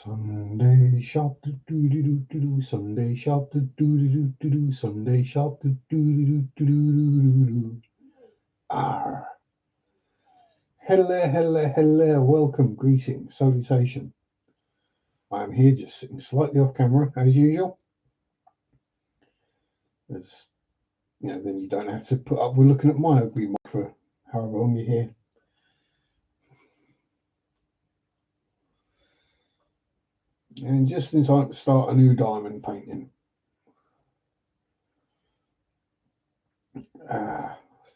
Sunday shop do do do do do do. Sunday shop do do do do do. Sunday shop do do do do do do. Ah, hello, hello, hello. Welcome, greeting, salutation. I am here, just sitting slightly off camera as usual. As then you don't have to put up with looking at my ugly mug for however long you're here. And just in time to start a new diamond painting.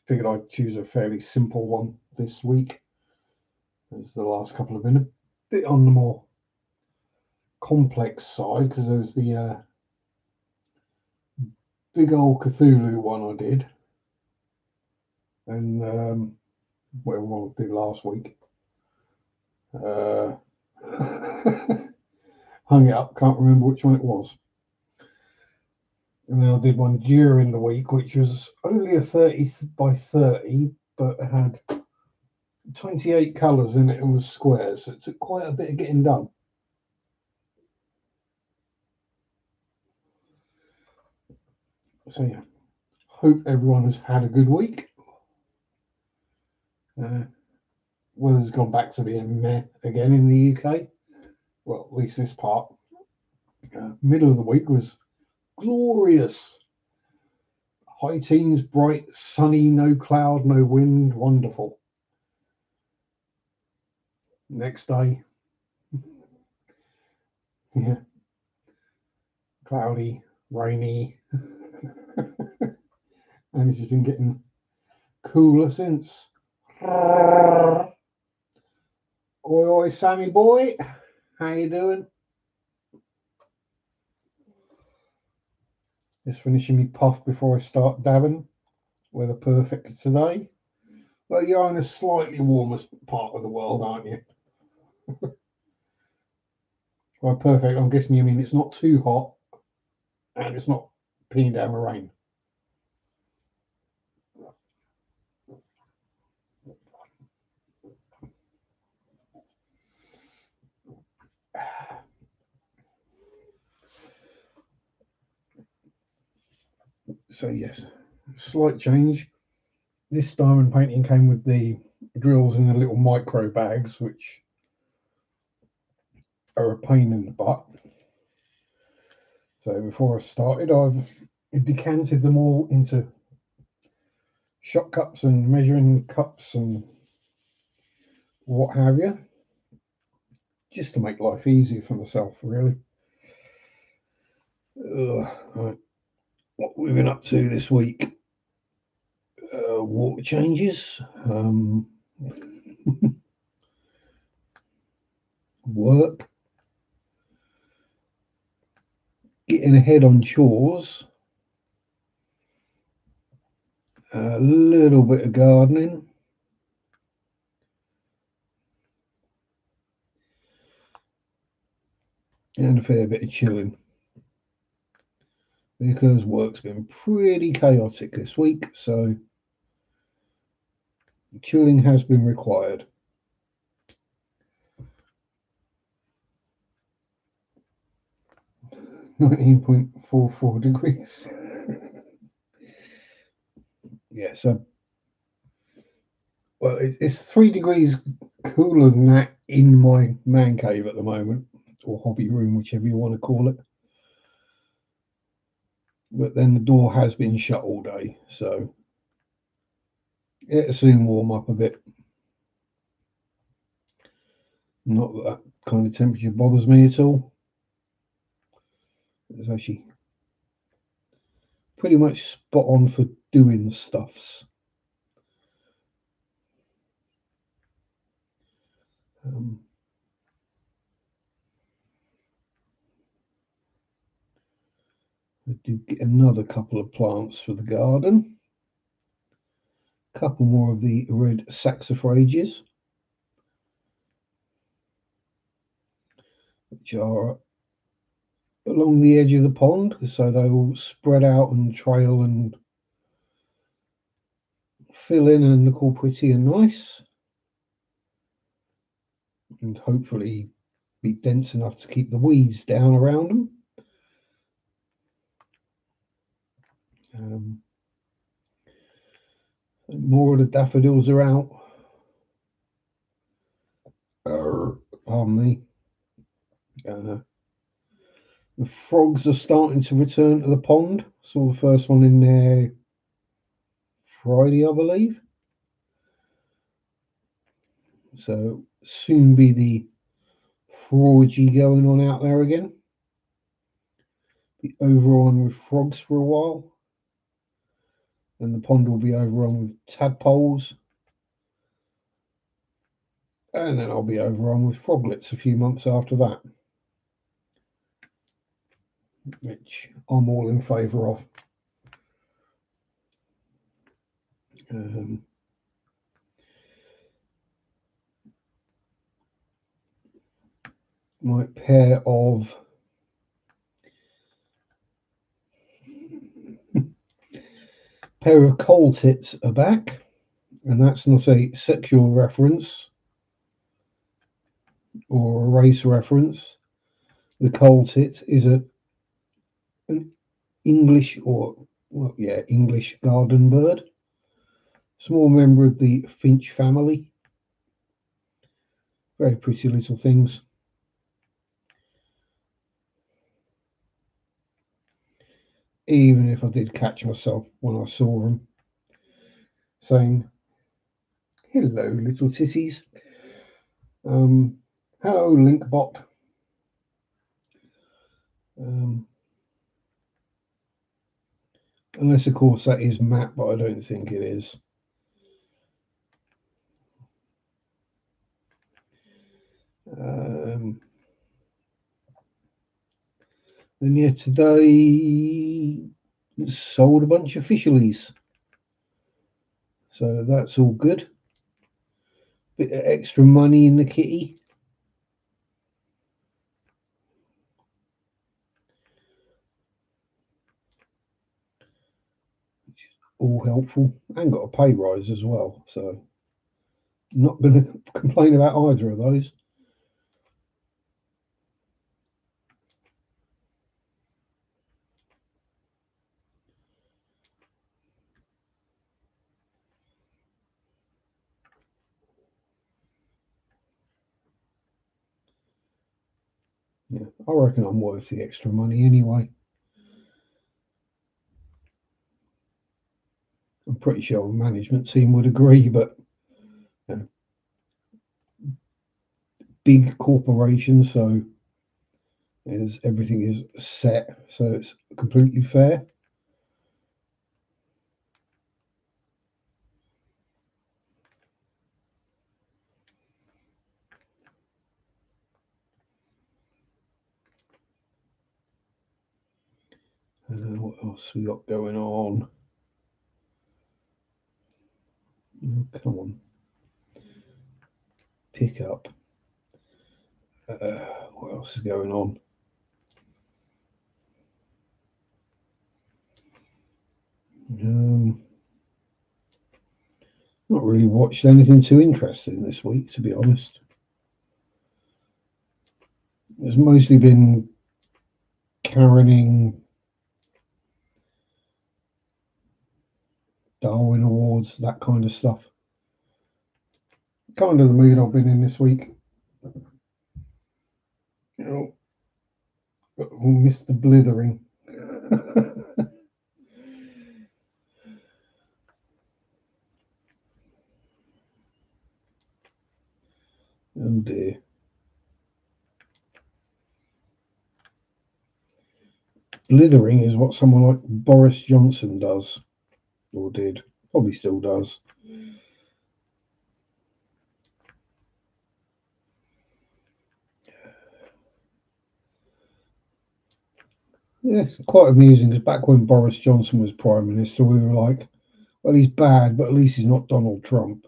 Figured I'd choose a fairly simple one this week, as the last couple have been a bit on the more complex side, because there was the big old Cthulhu one I did, and whatever one I did last week. Hung it up, can't remember which one it was. And then I did one during the week, which was only a 30 by 30, but had 28 colours in it and was square, so it took quite a bit of getting done. So yeah, hope everyone has had a good week. Weather's gone back to being meh again in the UK. Well, at least this part. Middle of the week was glorious. High teens, bright, sunny, no cloud, no wind, wonderful. Next day, yeah, cloudy, rainy, and it's been getting cooler since. Oi, oi, Sammy boy, how you doing? Just finishing me puff before I start dabbing. Weather perfect today. Well, you're in a slightly warmer part of the world, aren't you? Well, perfect. I'm guessing you mean it's not too hot and it's not peeing down the rain. So yes, slight change. This diamond painting came with the drills in the little micro bags, which are a pain in the butt. So before I started, I've decanted them all into shot cups and measuring cups and what have you, just to make life easier for myself, really. Right. What we've been up to this week? Water changes, work, getting ahead on chores, a little bit of gardening, and a fair bit of chilling, because work's been pretty chaotic this week, so chilling has been required. 19.44 degrees. Yeah, so well, it's 3 degrees cooler than that in my man cave at the moment, or hobby room, whichever you want to call it. But then the door has been shut all day, so it'll soon warm up a bit. Not that that kind of temperature bothers me at all. It's actually pretty much spot on for doing stuffs. I did get another couple of plants for the garden. A couple more of the red saxifrages, which are along the edge of the pond, so they will spread out and trail and fill in and look all pretty and nice, and hopefully be dense enough to keep the weeds down around them. More of the daffodils are out. Pardon me. The frogs are starting to return to the pond. Saw the first one in there Friday, I believe. So soon be the fraugy going on out there again. Be overrun with frogs for a while. And the pond will be overrun with tadpoles. And then I'll be overrun with froglets a few months after that. Which I'm all in favour of. My pair of coal tits are back, and that's not a sexual reference or a race reference. The coal tit is an English English garden bird, small member of the finch family. Very pretty little things. Even if I did catch myself when I saw them saying, "Hello, little titties." Hello, Linkbot. Unless, of course, that is Matt, but I don't think it is. And yeah, today sold a bunch of fishies, so that's all good. Bit of extra money in the kitty. Which is all helpful, and got a pay rise as well, so not going to complain about either of those. Yeah, I reckon I'm worth the extra money anyway. I'm pretty sure the management team would agree, but big corporation, so everything is set, so it's completely fair. What else we got going on? Oh, come on, pick up. What else is going on? Not really watched anything too interesting this week, to be honest. It's mostly been caroling, Darwin Awards, that kind of stuff. Kind of the mood I've been in this week. Mr. Blithering. Oh dear. Blithering is what someone like Boris Johnson does, or did, probably still does. Yeah, it's quite amusing because back when Boris Johnson was Prime Minister, we were like, well, he's bad, but at least he's not Donald Trump.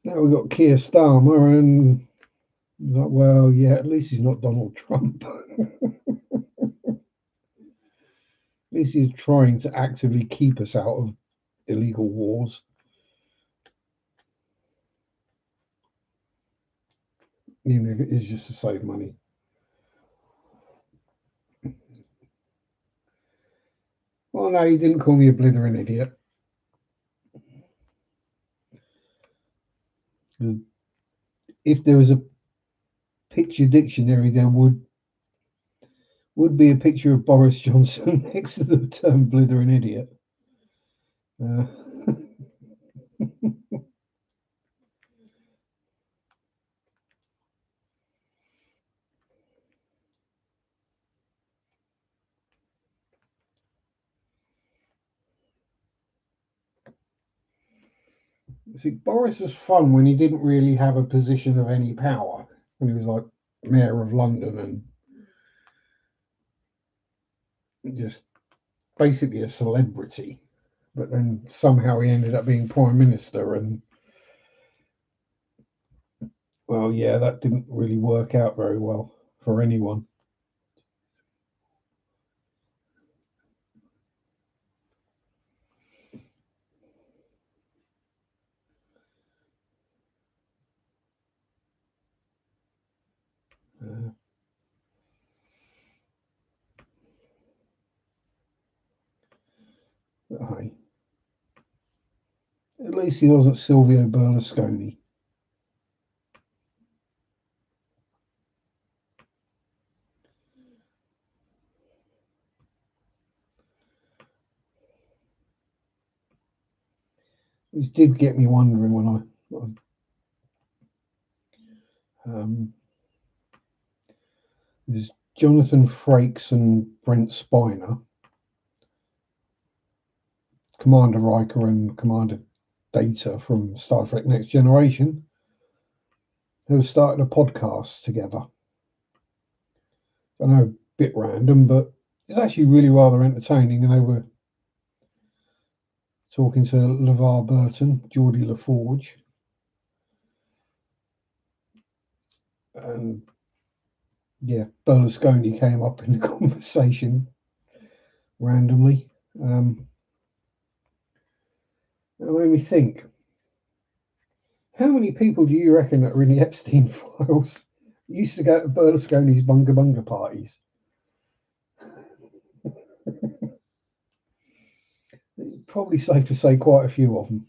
Now we've got Keir Starmer, and like, well, yeah, at least he's not Donald Trump. At least he's trying to actively keep us out of illegal wars. even if it is just to save money. Well, no, he didn't call me a blithering idiot. If there was a picture dictionary, there would be a picture of Boris Johnson next to the term blithering idiot. See, Boris was fun when he didn't really have a position of any power, when he was like mayor of London and just basically a celebrity. But then somehow he ended up being prime minister, and well, yeah, that didn't really work out very well for anyone. Uh, hey, at least he wasn't Silvio Berlusconi. Which did get me wondering when there's Jonathan Frakes and Brent Spiner, Commander Riker and Commander Data from Star Trek Next Generation, who started a podcast together. I know, a bit random, but it's actually really rather entertaining. And they were talking to LeVar Burton, Geordie LaForge, and yeah, Berlusconi came up in the conversation randomly. It made me think, how many people do you reckon that are in the Epstein files used to go to Berlusconi's bunga bunga parties? Probably safe to say quite a few of them.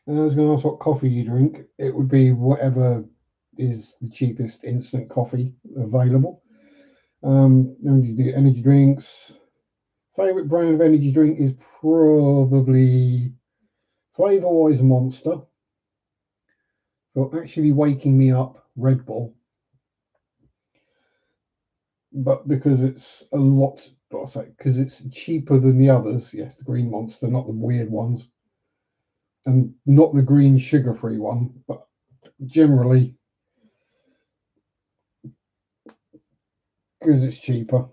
And I was going to ask what coffee you drink. It would be whatever is the cheapest instant coffee available. You do energy drinks. Favorite brand of energy drink is probably flavor wise Monster. For actually waking me up, Red Bull. But because it's a lot, I'll say, because it's cheaper than the others. Yes, the green Monster, not the weird ones, and not the green sugar-free one. But generally, because it's cheaper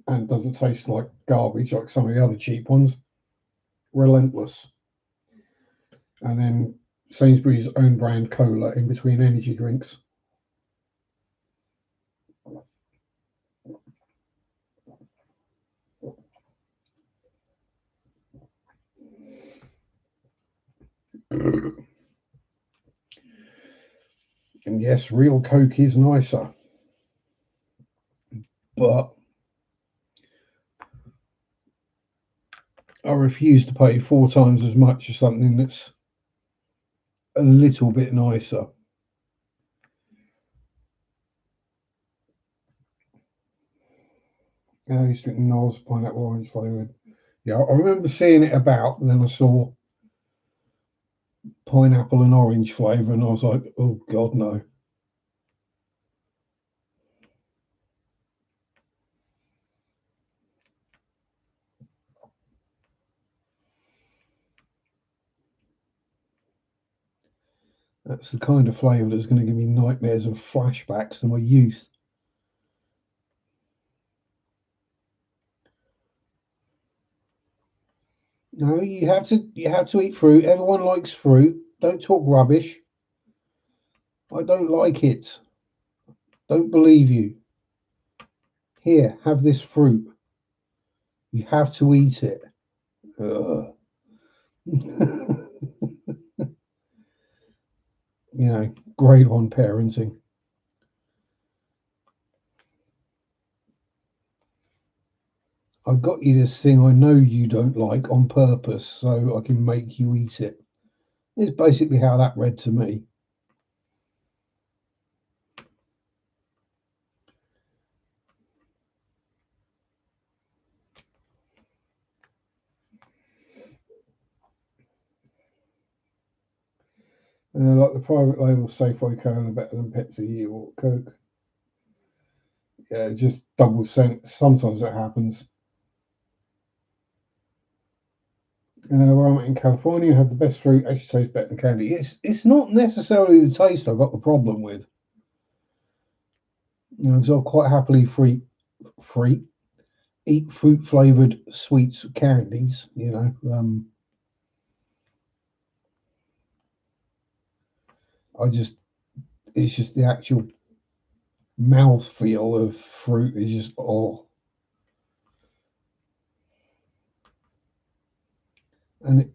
and doesn't taste like garbage like some of the other cheap ones. Relentless. And then Sainsbury's own brand cola in between energy drinks. And yes, real Coke is nicer. But I refuse to pay 4 times as much for something that's a little bit nicer. I used to drink Noz pineapple orange flavoured. Yeah, I remember seeing it about, and then I saw pineapple and orange flavour, and I was like, oh God, no. That's the kind of flavour that's going to give me nightmares and flashbacks to my youth. No, you have to eat fruit. Everyone likes fruit. Don't talk rubbish. I don't like it. Don't believe you. Here, have this fruit. You have to eat it. You know, grade one parenting. I got you this thing I know you don't like on purpose so I can make you eat it. It's basically how that read to me. Like the private label Safeway Cola better than Pepsi or Coke. Yeah, just double sense. Sometimes it happens. Where I'm in California, have the best fruit. Actually, tastes better than candy. It's not necessarily the taste I've got the problem with. You know, because I'll quite happily free eat fruit flavored sweets, candies. You know, I just it's just the actual mouth feel of fruit is just and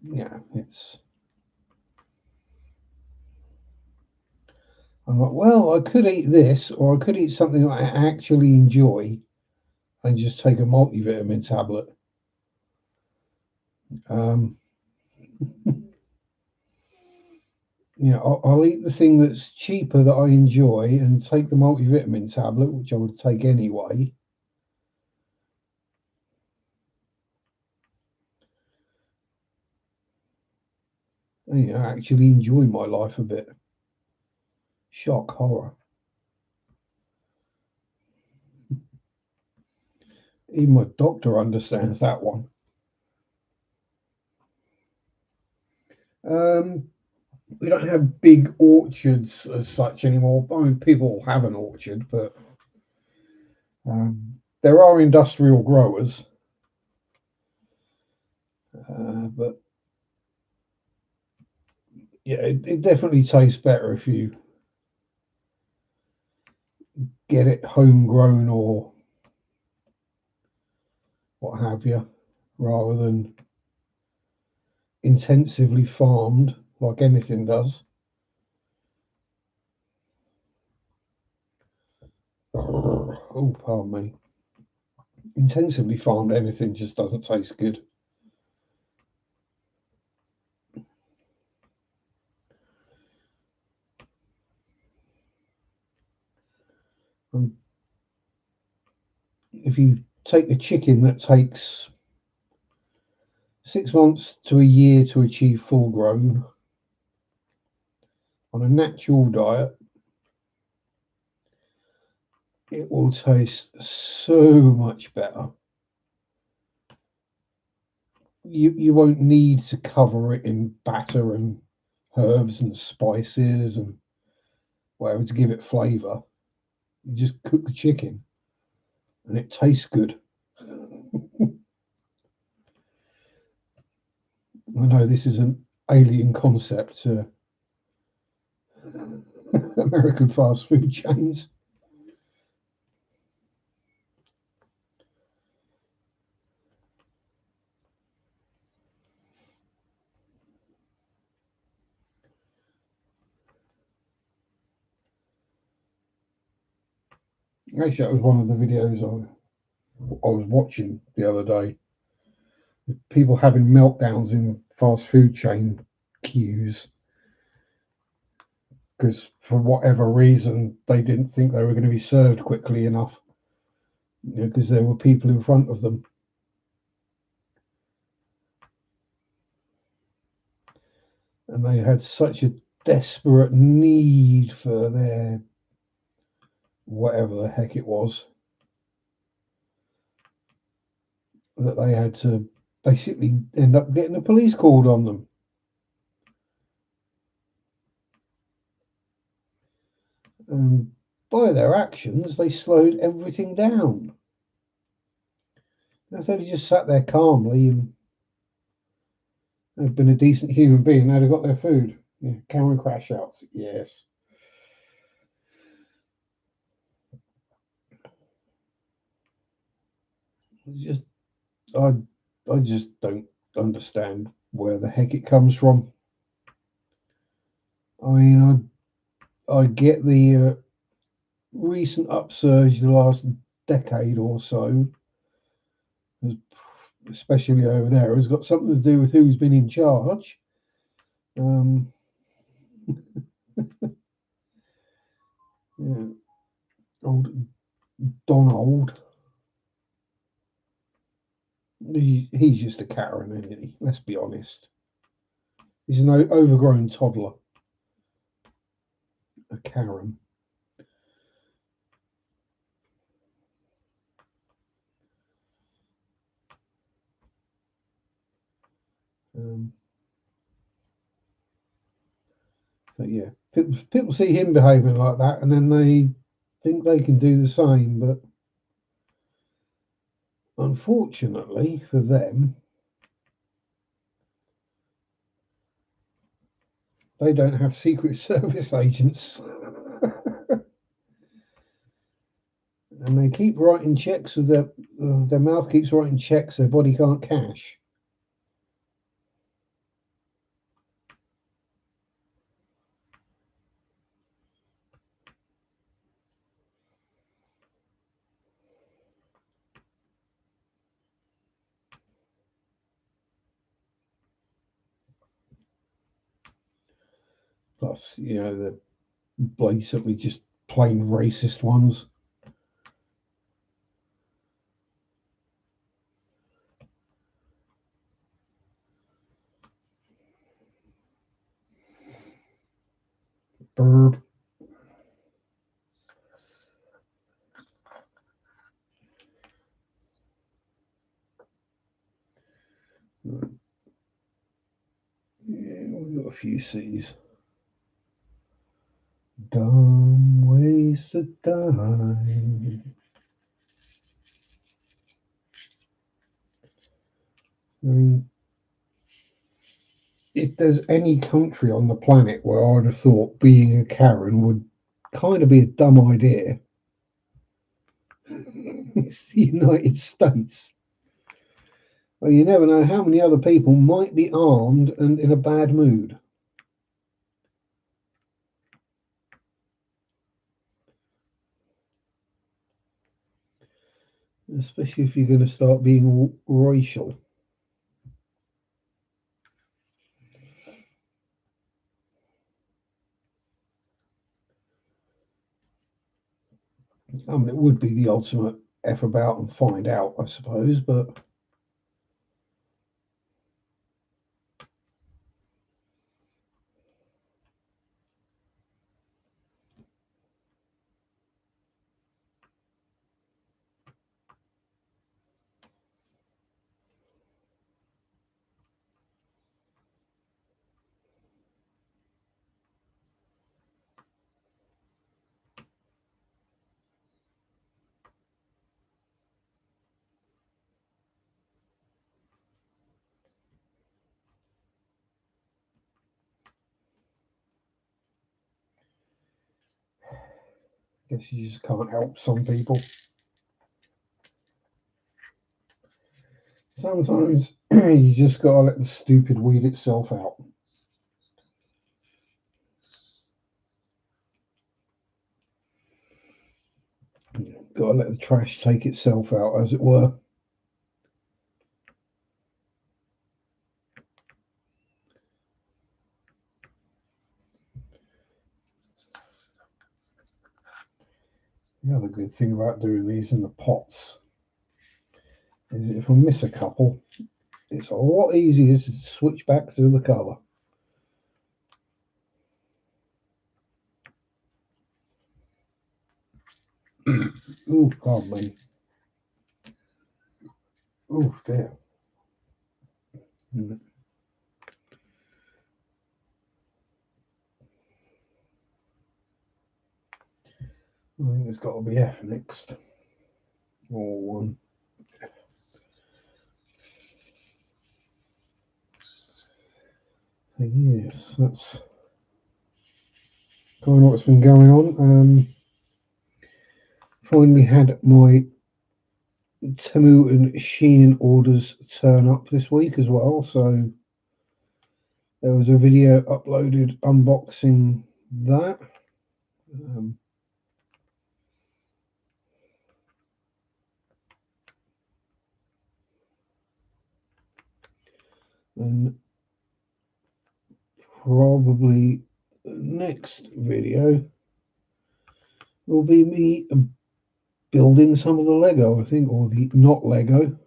yeah, it's. I'm like, well, I could eat this, or I could eat something I actually enjoy, and just take a multivitamin tablet. Um, I'll eat the thing that's cheaper that I enjoy, and take the multivitamin tablet, which I would take anyway. And, actually enjoy my life a bit. Shock, horror. Even my doctor understands that one. Um, we don't have big orchards as such anymore. I mean, people have an orchard, but there are industrial growers. But yeah, it definitely tastes better if you get it homegrown or what have you, rather than intensively farmed like anything does. Oh, pardon me. Intensively farmed anything just doesn't taste good. And if you take a chicken that takes 6 months to a year to achieve full grown on a natural diet, it will taste so much better. You won't need to cover it in batter and herbs and spices and whatever to give it flavour. You just cook the chicken and it tastes good. I know this is an alien concept to American fast food chains. Actually, that was one of the videos I was watching the other day. People having meltdowns in fast food chain queues because for whatever reason they didn't think they were going to be served quickly enough because there were people in front of them. And they had such a desperate need for their whatever the heck it was that they had to basically end up getting the police called on them. And by their actions, they slowed everything down. If they'd just sat there calmly and had been a decent human being, they'd have got their food. Yeah, Karen crash outs, yes. Just, I I just don't understand where the heck it comes from. I mean, I get the recent upsurge the last decade or so, especially over there, has got something to do with who's been in charge. Yeah, old Donald. He's just a Karen, isn't he? Let's be honest. He's an overgrown toddler. A Karen. So yeah, people see him behaving like that, and then they think they can do the same. But unfortunately for them, they don't have Secret Service agents, and they keep writing checks with their mouth keeps writing checks their body can't cash. Plus, the blatantly just plain racist ones. Burb. Yeah, we've got a few C's. Dumb waste of time. I mean, if there's any country on the planet where I'd have thought being a Karen would kind of be a dumb idea, it's the United States. Well, you never know how many other people might be armed and in a bad mood. Especially if you're going to start being racial. I mean, it would be the ultimate F about and find out, I suppose, but I guess you just can't help some people. Sometimes you just gotta let the stupid weed itself out. Gotta let the trash take itself out, as it were. The other good thing about doing these in the pots is if I miss a couple, it's a lot easier to switch back to the colour. Oh, pardon me. Oh, dear. I think it's got to be F next. Or 1. So, yes, that's kind of what's been going on. Finally had my Temu and Shein orders turn up this week as well. So there was a video uploaded unboxing that. Um, and probably the next video will be me building some of the Lego, I think, or the not Lego.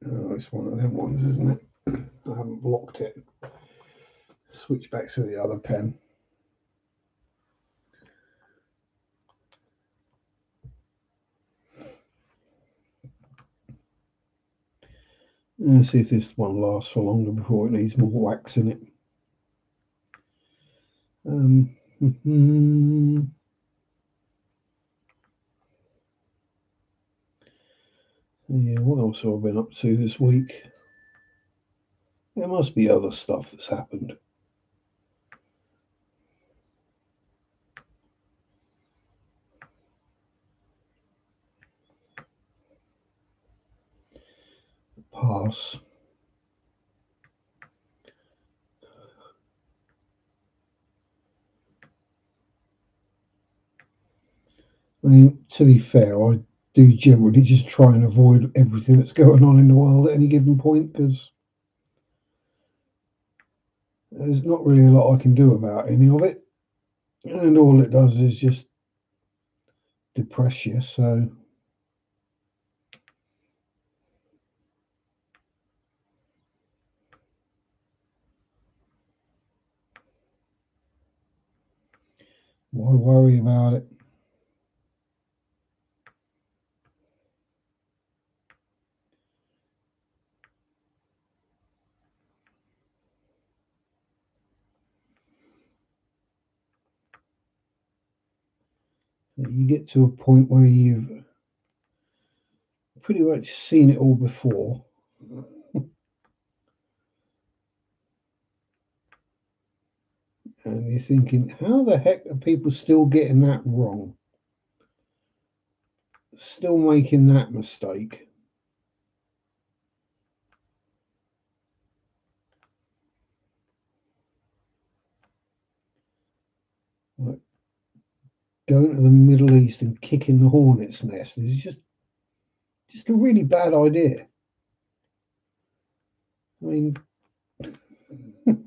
Oh, it's one of them ones, isn't it? I haven't blocked it. Switch back to the other pen. Let's see if this one lasts for longer before it needs more wax in it. Yeah, what else have I been up to this week? There must be other stuff that's happened. Pass. I mean, to be fair, I do generally just try and avoid everything that's going on in the world at any given point because there's not really a lot I can do about any of it. And all it does is just depress you. So why worry about it? You get to a point where you've pretty much seen it all before. And you're thinking, how the heck are people still getting that wrong? Still making that mistake? Like going to the Middle East and kicking the hornet's nest is just a really bad idea. I mean, have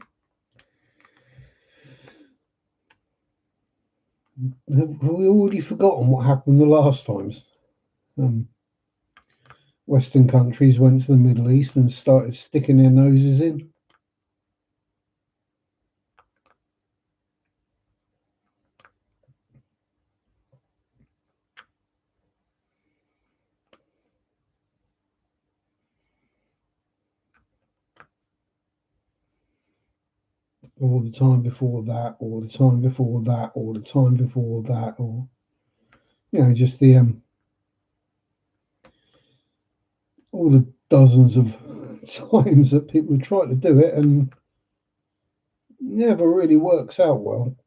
we already forgotten what happened the last times? Western countries went to the Middle East and started sticking their noses in. All the time before that, all the time before that, all the time before that, or just the all the dozens of times that people try to do it and never really works out well.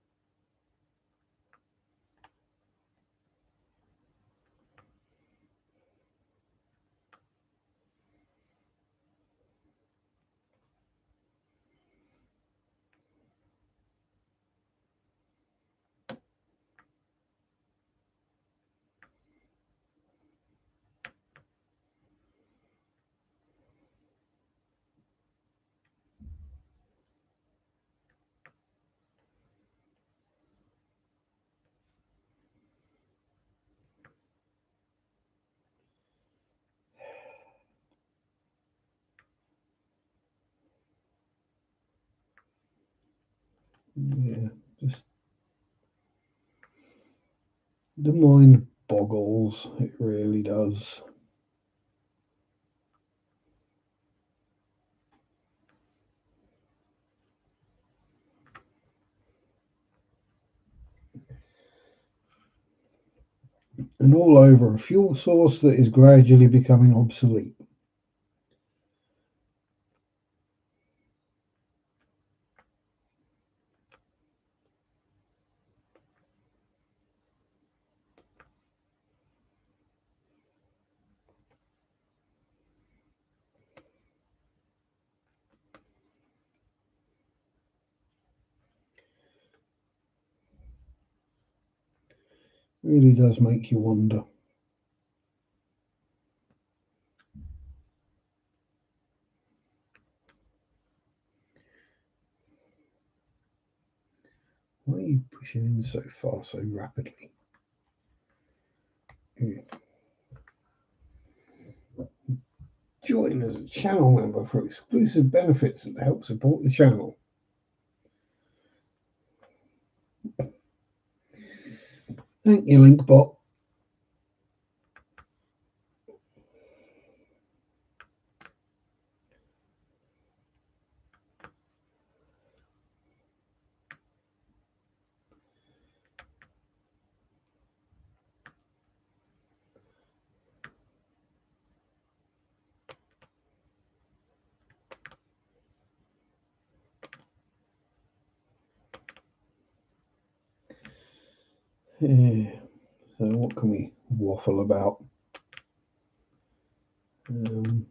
Yeah, just the mind boggles. It really does. And all over a fuel source that is gradually becoming obsolete. Really does make you wonder. Why are you pushing in so far, so rapidly? Join as a channel member for exclusive benefits and help support the channel. Thank you, Linkbot. Yeah. So what can we waffle about? Um,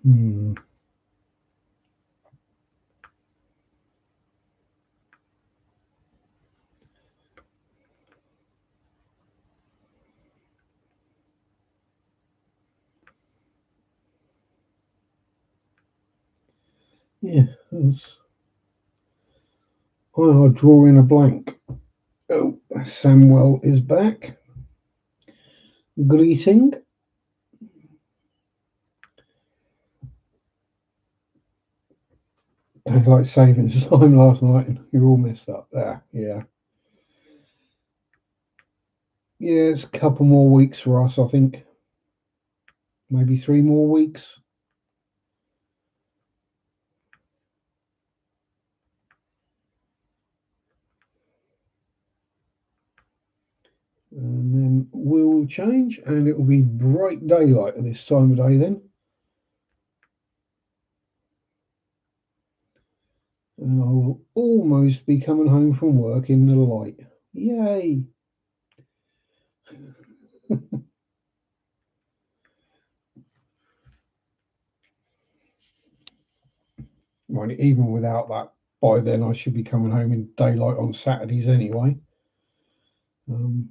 hmm. Yeah, I'll draw in a blank. Oh, Samuel is back. Greeting. Daylight savings time last night, and you're all messed up there. Yeah. Yeah, it's a couple more weeks for us, I think. Maybe 3 more weeks. And then we'll change, and it will be bright daylight at this time of day then. And I will almost be coming home from work in the light. Yay! Right, even without that, by then I should be coming home in daylight on Saturdays anyway. Um,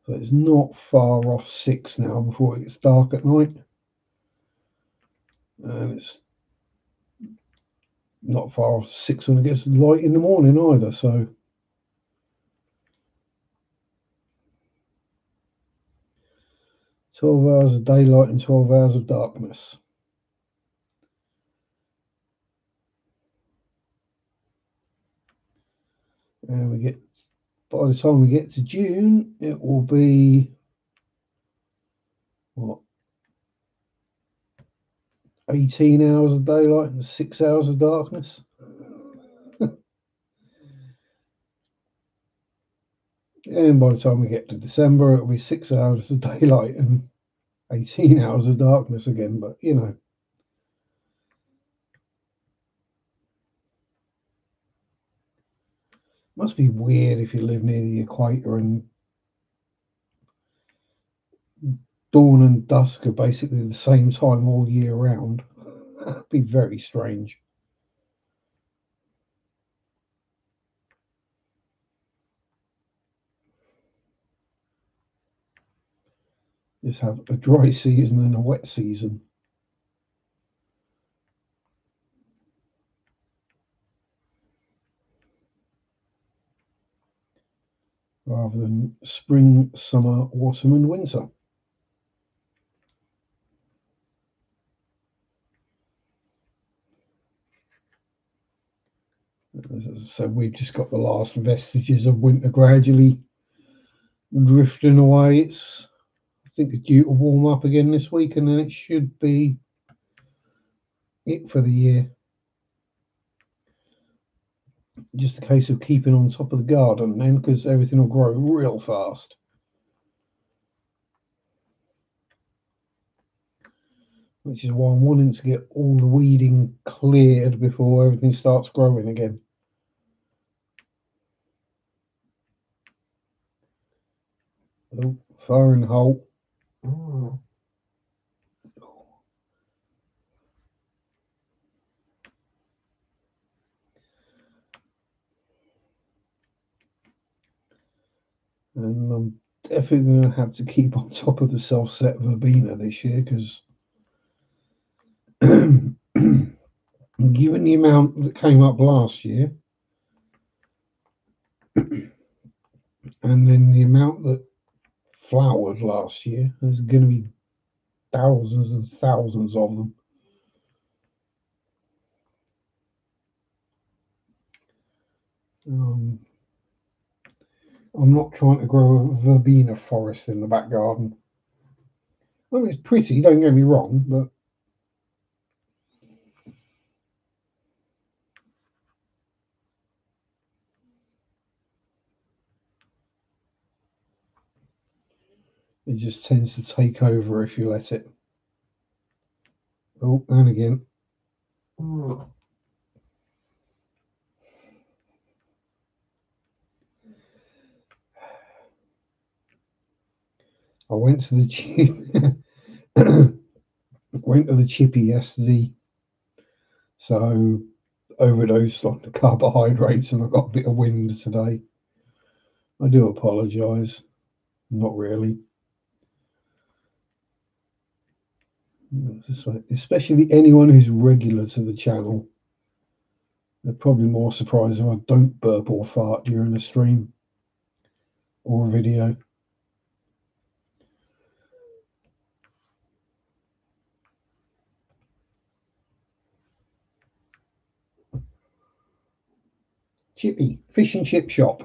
so it's not far off 6 now before it gets dark at night. And it's not far off 6 when it gets light in the morning either. So 12 hours of daylight and 12 hours of darkness. And we get, by the time we get to June, it will be what, 18 hours of daylight and 6 hours of darkness. And by the time we get to December, it'll be 6 hours of daylight and 18 hours of darkness again. But you know, must be weird if you live near the equator and dawn and dusk are basically the same time all year round. That'd be very strange. Just have a dry season and a wet season. rather than spring, summer, autumn and winter. So we've just got the last vestiges of winter gradually drifting away. I think it's due to warm up again this week, and then it should be it for the year. Just a case of keeping on top of the garden then, because everything will grow real fast. Which is why I'm wanting to get all the weeding cleared before everything starts growing again. Oh, fire in the hole. And I'm definitely going to have to keep on top of the self-set verbena this year, because given the amount that came up last year, and then the amount that flowered last year, there's going to be thousands and thousands of them. I'm not trying to grow a verbena forest in the back garden. I mean, it's pretty, don't get me wrong, but it just tends to take over if you let it. Oh, and again. I went to the chippy yesterday, so overdosed on the carbohydrates, and I got a bit of wind today. I do apologise. Not really. Especially anyone who's regular to the channel. They're probably more surprised if I don't burp or fart during a stream or a video. Chippy, fish and chip shop.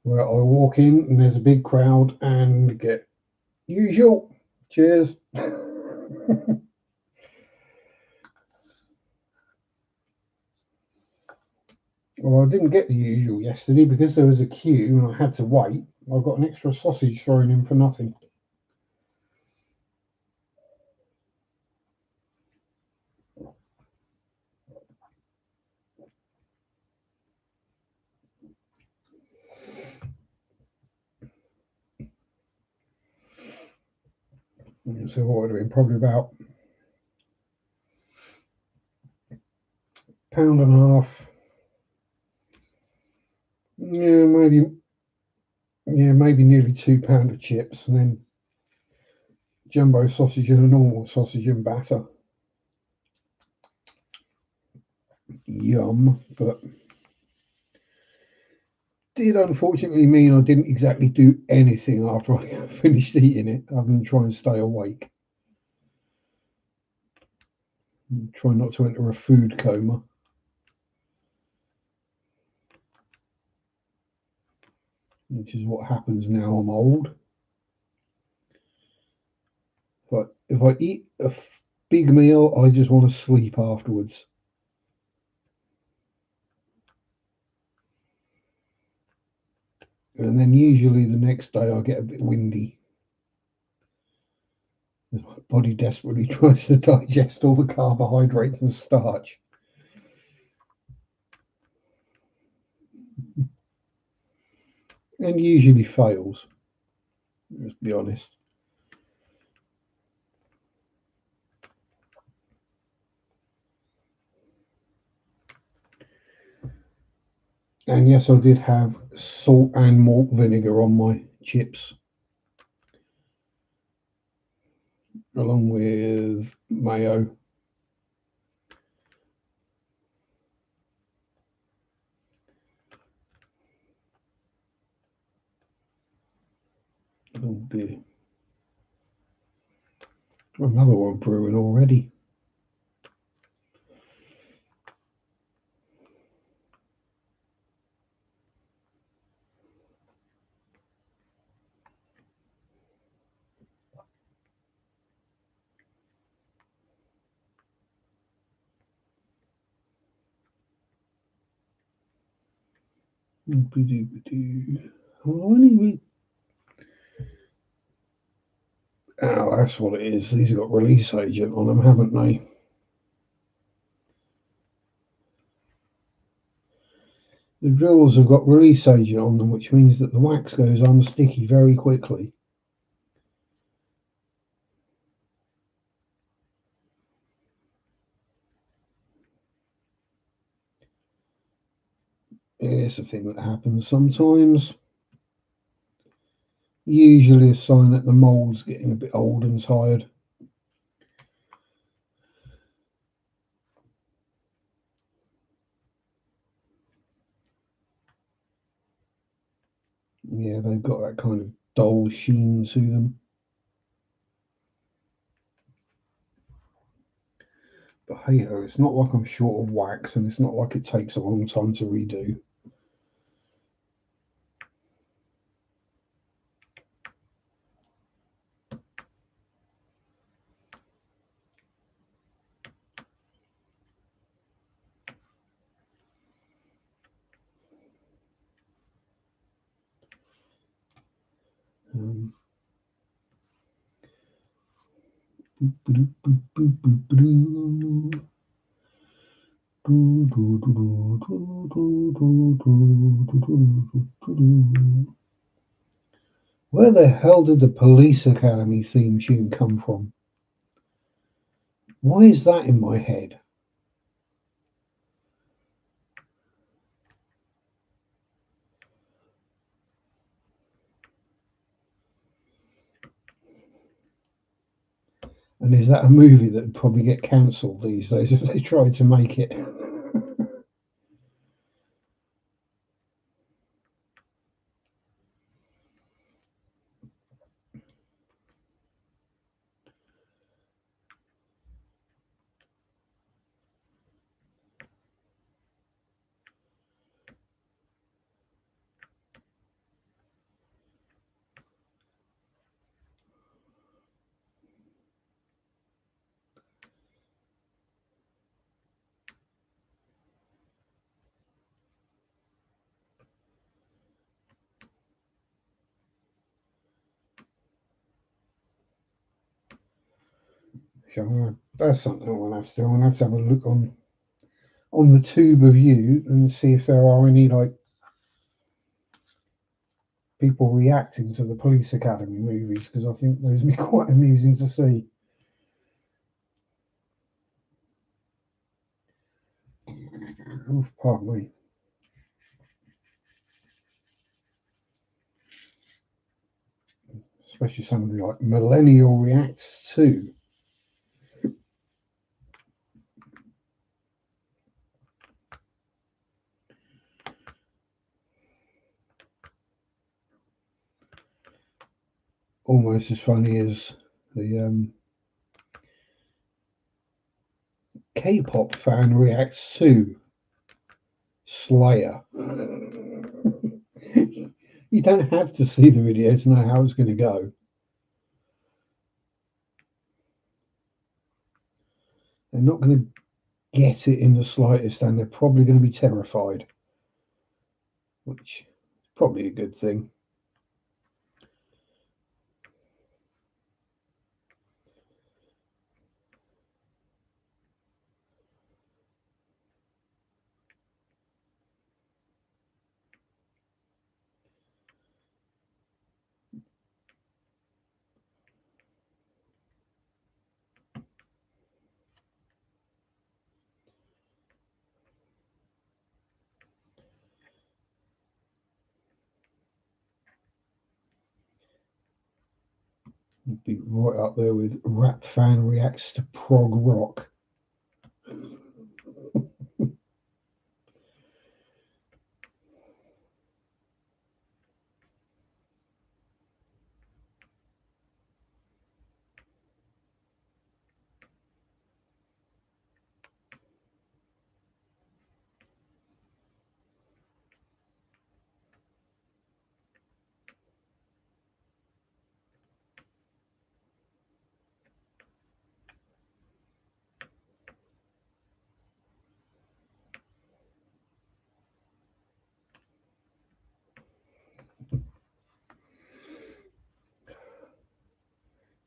Where I walk in and there's a big crowd and get usual cheers. Well, I didn't get the usual yesterday because there was a queue and I had to wait. I got an extra sausage thrown in for nothing. So what would have been probably about pound and a half. Yeah, maybe nearly £2 of chips, and then jumbo sausage and a normal sausage and batter. Yum, but did unfortunately mean I didn't exactly do anything after I finished eating it, other than try and stay awake. Try not to enter a food coma. Which is what happens now I'm old. But if I eat a big meal, I just want to sleep afterwards. And then usually the next day I get a bit windy. My body desperately tries to digest all the carbohydrates and starch. And usually fails, let's be honest. And yes, I did have salt and malt vinegar on my chips, along with mayo. Oh dear. Another one brewing already. Well, oh, that's what it is. These have got release agent on them, haven't they? The drills have got release agent on them, which means that the wax goes unsticky very quickly. It's a thing that happens sometimes. Usually a sign that the mould's getting a bit old and tired. Yeah, they've got that kind of dull sheen to them. But hey ho, it's not like I'm short of wax, and it's not like it takes a long time to redo. Um, Where the hell did the Police Academy theme tune come from? Why is that in my head? And is that a movie that would probably get cancelled these days if they tried to make it? That's something I'm gonna have to do. I'm gonna have to have a look on the tube of you and see if there are any like people reacting to the Police Academy movies, because I think those would be quite amusing to see. Oh, pardon me. Especially something like Millennial Reacts too. Almost as funny as the K-pop fan reacts to Slayer. You don't have to see the video to know how it's going to go. They're not going to get it in the slightest, and they're probably going to be terrified, which is probably a good thing. It'd be right up there with Rap Fan Reacts to Prog Rock.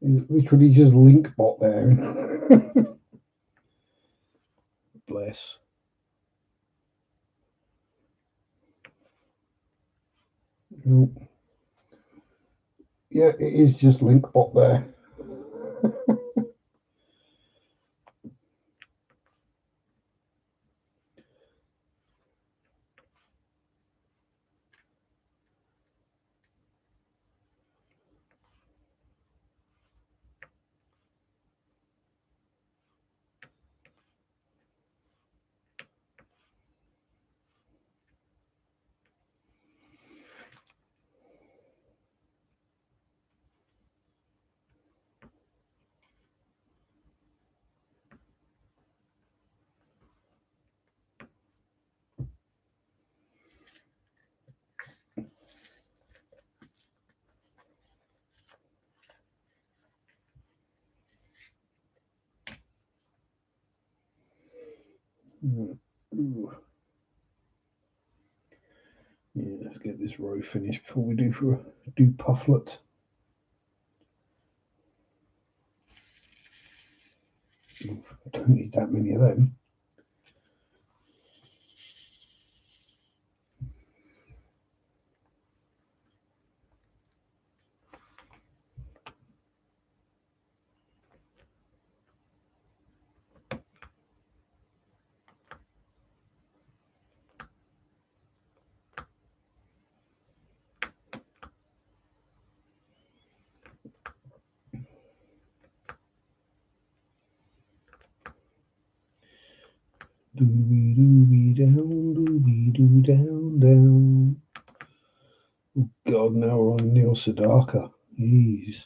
It's literally just Linkbot there. Bless. Nope. Yeah, it is just Linkbot there. Ooh. Yeah, let's get this row finished before we do Pufflet. I don't need that many of them. Doobie doobie down, doobie doo down down. Oh God, now we're on Neil Sedaka. Jeez.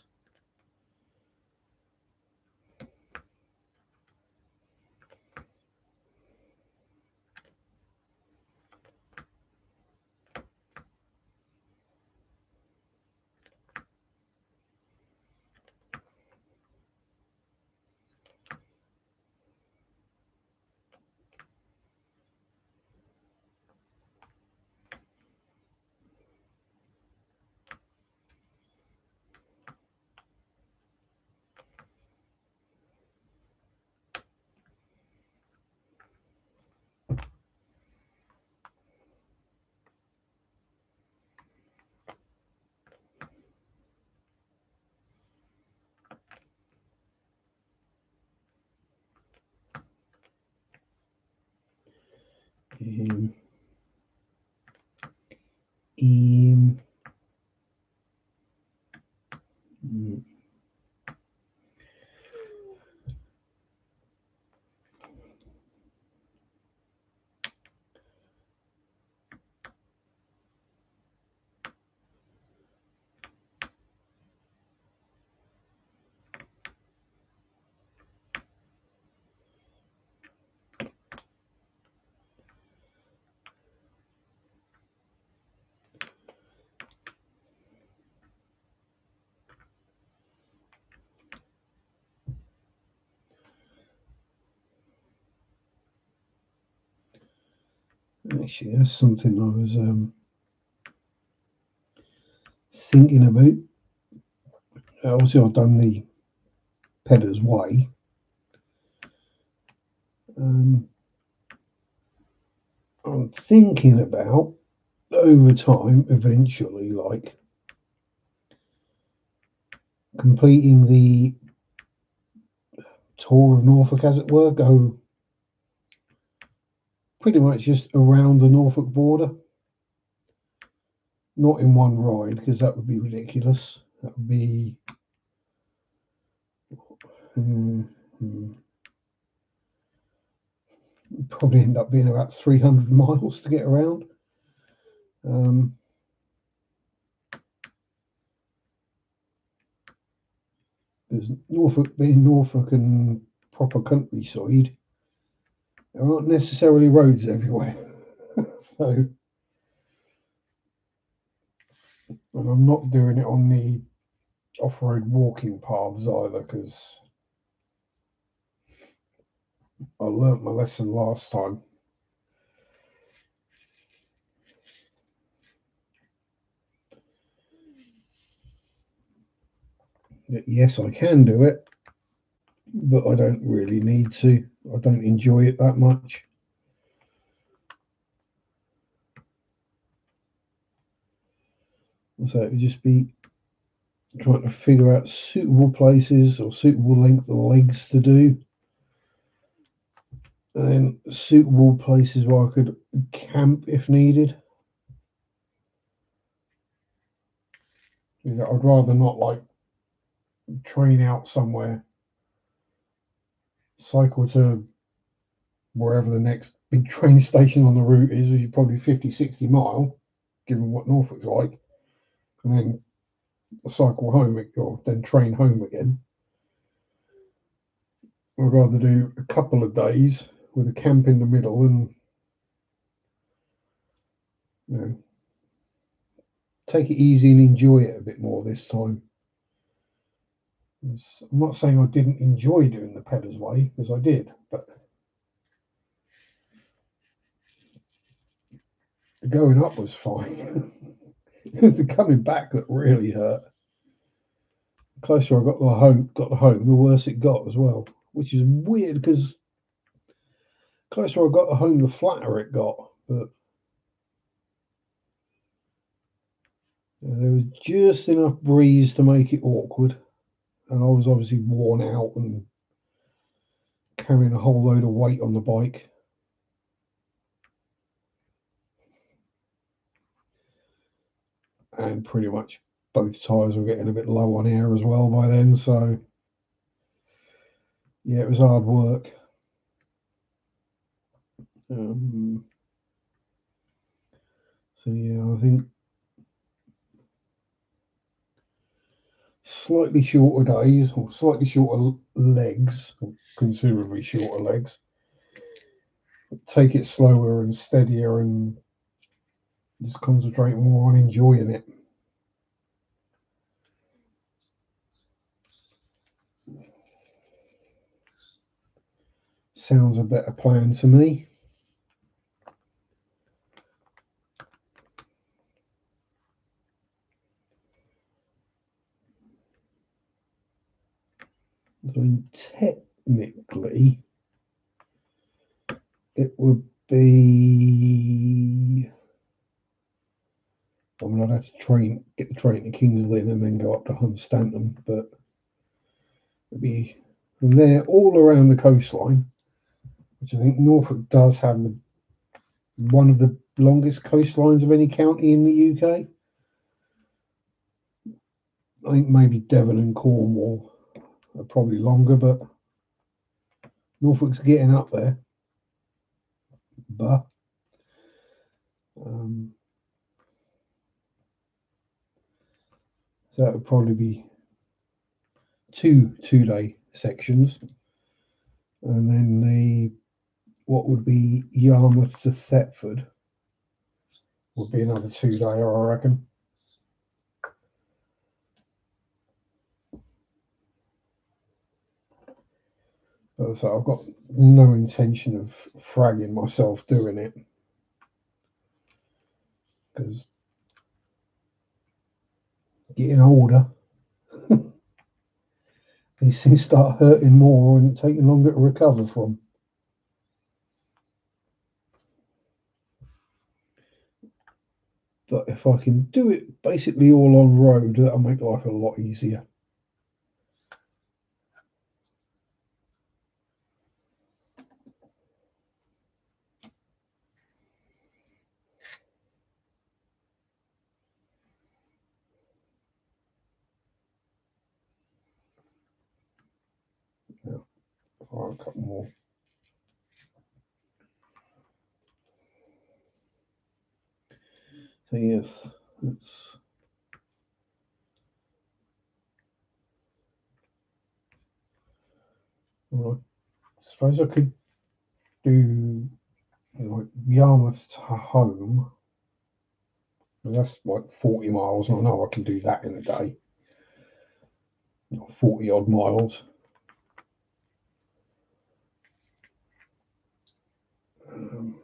Um, um, mm. Actually, that's something I was thinking about. Obviously, I've done the Pedder's Way. I'm thinking about over time, eventually, like completing the tour of Norfolk, as it were, go pretty much just around the Norfolk border. Not in one ride, because that would be ridiculous. That would be Probably end up being about 300 miles to get around. Because Norfolk, being Norfolk and proper countryside, there aren't necessarily roads everywhere. So, and I'm not doing it on the off-road walking paths either, because I learnt my lesson last time. That yes, I can do it, but I don't really need to. I don't enjoy it that much. So it would just be trying to figure out suitable places or suitable length of legs to do, and then suitable places where I could camp if needed. I'd rather not like train out somewhere, cycle to wherever the next big train station on the route is, which is probably 50, 60 mile, given what Norfolk's like, and then cycle home or then train home again. I'd rather do a couple of days with a camp in the middle and take it easy and enjoy it a bit more this time. I'm not saying I didn't enjoy doing the Peddler's Way, because I did, but the going up was fine. It was the coming back that really hurt. The closer I got the home, the worse it got as well, which is weird because the closer I got the home, the flatter it got. But there was just enough breeze to make it awkward, and I was obviously worn out and carrying a whole load of weight on the bike. And pretty much both tyres were getting a bit low on air as well by then, so yeah, it was hard work. So yeah, I think slightly shorter days or slightly shorter legs, or considerably shorter legs. Take it slower and steadier and just concentrate more on enjoying it. Sounds a better plan to me. I mean, technically, it would be. I mean, I'd have to get the train to Kings Lynn and then go up to Hunstanton, but it'd be from there all around the coastline, which I think Norfolk does have one of the longest coastlines of any county in the UK. I think maybe Devon and Cornwall are probably longer, but Norfolk's getting up there. But so that would probably be two-day sections, and then what would be Yarmouth to Thetford would be another 2-day, I reckon. So I've got no intention of fragging myself doing it, because getting older, these things start hurting more and taking longer to recover from. But if I can do it basically all on road, that'll make life a lot easier. Oh, a couple more. So yes, it's. Well, I suppose I could do like Yarmouth to home. That's like 40 miles, and I know I can do that in a day. 40 odd miles. Um,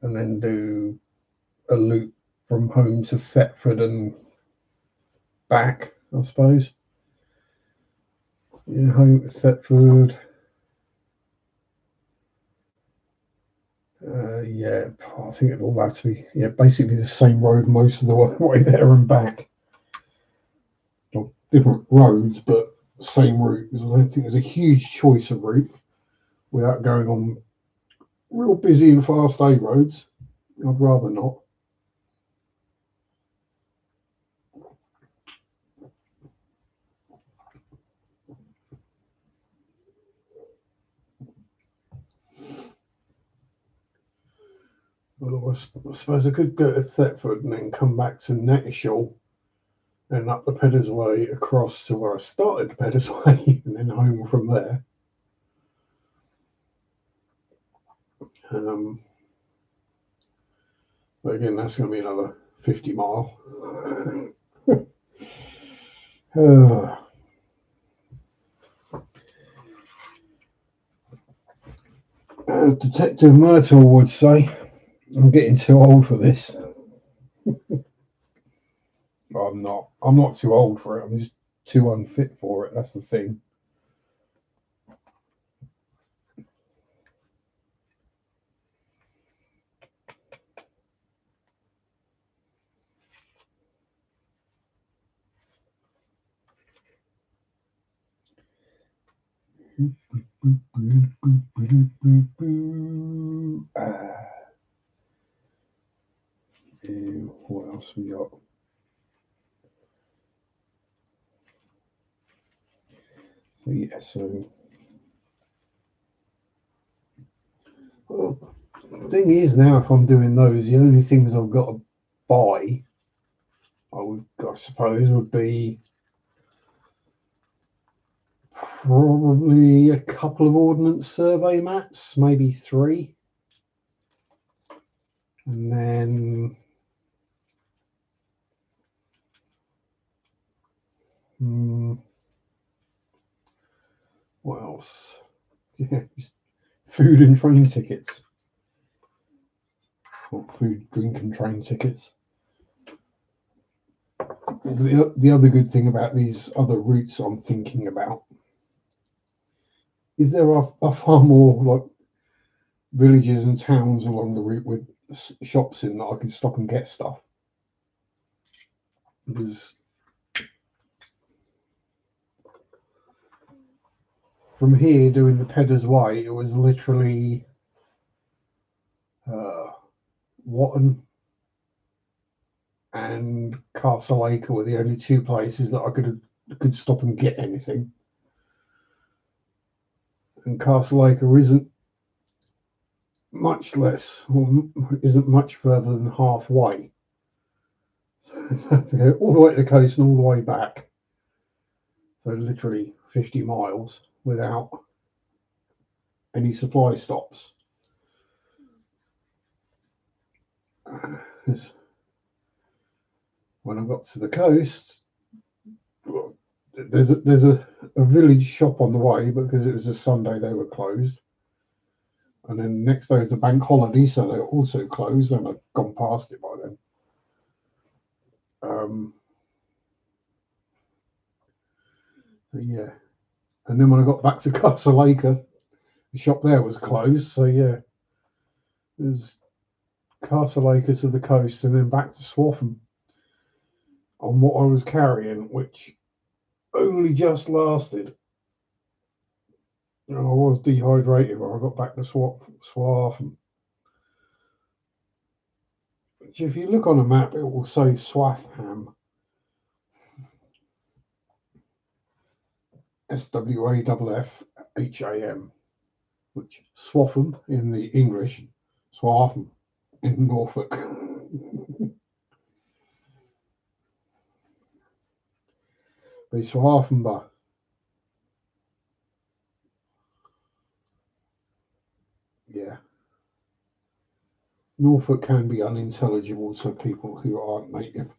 and then do a loop from home to Thetford and back, I suppose. Yeah, home to Thetford. Yeah, I think it'll have to be basically the same road most of the way there and back. Well, different roads, but same route. I don't think there's a huge choice of route without going on real busy and fast A roads. I'd rather not. Well, I suppose I could go to Thetford and then come back to Nettishall and up the Peddars Way across to where I started the Peddars Way and then home from there. Um, but again, that's going to be another 50 mile. As Detective Myrtle would say, I'm getting too old for this. Well, I'm not. I'm not too old for it. I'm just too unfit for it. That's the thing. What else we got? So yeah, well, the thing is now, if I'm doing those, the only things I've got to buy, I suppose, would be probably a couple of ordnance survey maps, maybe 3, and then what else? Yeah, just food and train tickets, or food, drink, and train tickets. The other good thing about these other routes I'm thinking about is there are far more like villages and towns along the route with shops in that I can stop and get stuff. Because from here doing the Peddars Way, it was literally Watton and Castleacre were the only 2 places that I could stop and get anything. And Castleacre isn't much less, or isn't much further than halfway. So I have to go all the way to the coast and all the way back. So literally 50 miles without any supply stops. When I got to the coast, there's a village shop on the way, because it was a Sunday they were closed. And then next day is the bank holiday, so they're also closed, and I've gone past it by then. So yeah. And then when I got back to Castleacre, the shop there was closed. So yeah, it was Castleacre to the coast and then back to Swaffham on what I was carrying, which only just lasted. And I was dehydrated when I got back to Swaffham. Which, if you look on a map, it will say Swaffham. Swaffham, which Swaffham in the English, Swaffham in Norfolk. Be Swaffham. Yeah. Norfolk can be unintelligible to people who aren't native.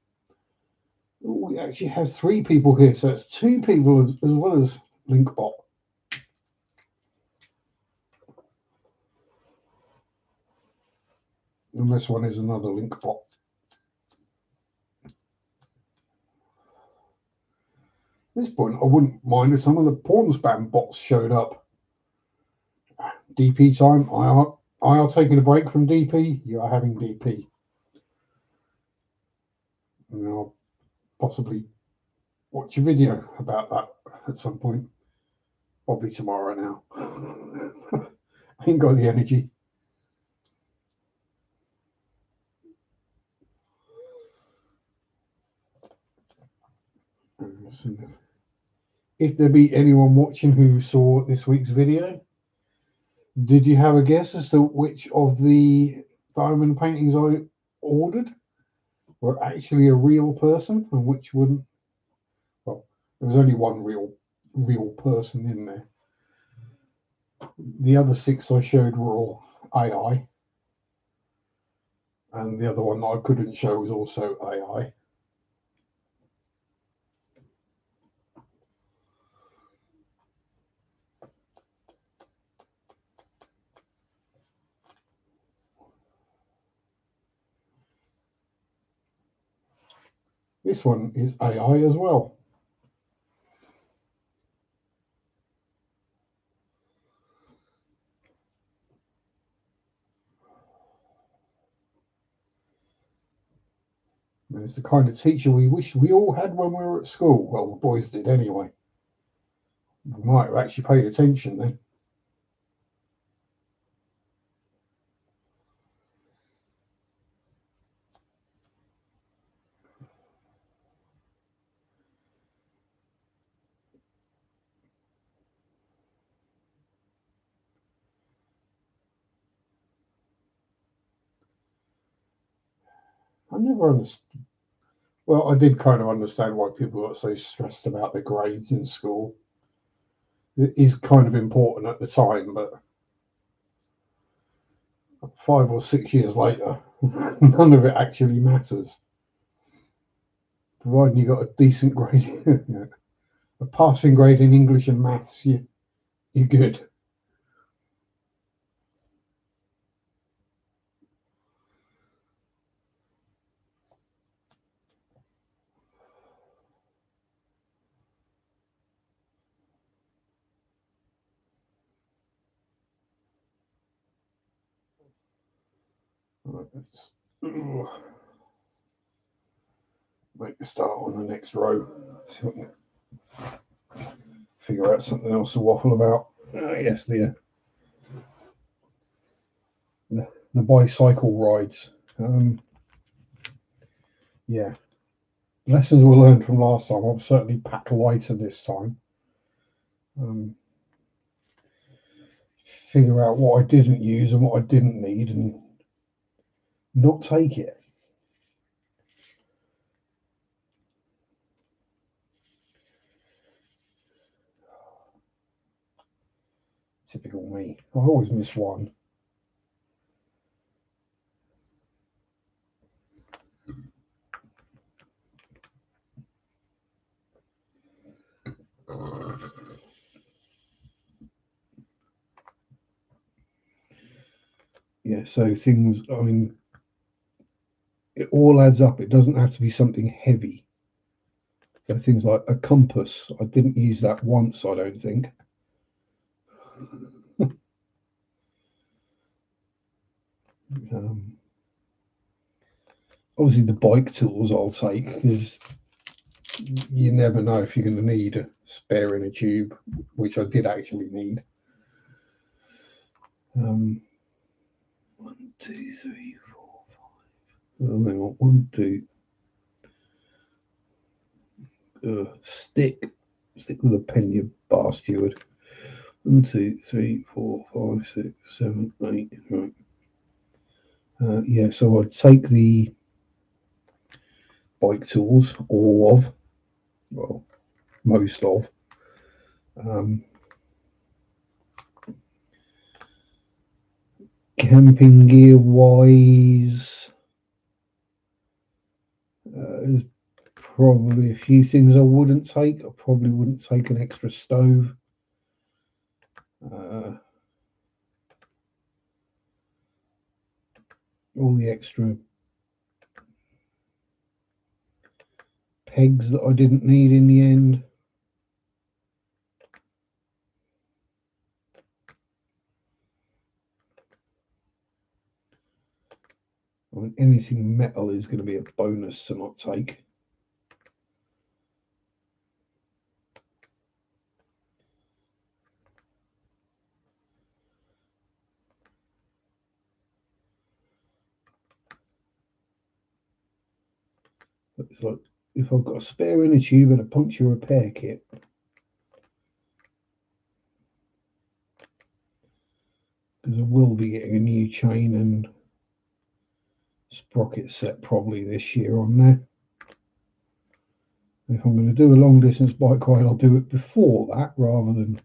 Ooh, we actually have 3 people here, so it's 2 people as well as Linkbot. Unless one is another Linkbot. At this point, I wouldn't mind if some of the porn spam bots showed up. DP time. I are taking a break from DP. You are having DP. And I'll possibly watch a video about that at some point. Probably tomorrow now. I ain't got the energy. If there be anyone watching who saw this week's video, did you have a guess as to which of the diamond paintings I ordered were actually a real person and which wouldn't? Well, there was only one real person in there. The other 6 I showed were all AI, and the other one that I couldn't show was also AI. This one is AI as well. And it's the kind of teacher we wish we all had when we were at school. Well, the boys did anyway. We might have actually paid attention then. I never understood. Well, I did kind of understand why people got so stressed about their grades in school. It is kind of important at the time, but 5 or 6 years later, none of it actually matters. Providing you got a decent grade, a passing grade in English and maths, you're good. Right, let's make a start on the next row. See what figure out something else to waffle about. Yes, the bicycle rides. Yeah, lessons were learned from last time. I'll certainly pack lighter this time. Figure out what I didn't use and what I didn't need, and not take it. Typical me. I always miss one. Yeah, so things, I mean, it all adds up. It doesn't have to be something heavy. So things like a compass, I didn't use that once, I don't think. Obviously, the bike tools I'll take because you never know if you're going to need a spare in a tube, which I did actually need. 1, 2, 3, 4, 5. Oh, hang on. 1, 2. Stick. Stick with a pen, you bar steward. 1, 2, 3, 4, 5, 6, 7, 8. Right. Yeah, so I'd take the bike tools, all of, well, most of. Camping gear wise, there's probably a few things I wouldn't take. I probably wouldn't take an extra stove. All the extra pegs that I didn't need in the end. I mean, anything metal is going to be a bonus to not take. But it's like, if I've got a spare inner tube and a puncture repair kit, because I will be getting a new chain and sprocket set probably this year on there. If I'm going to do a long distance bike ride, I'll do it before that rather than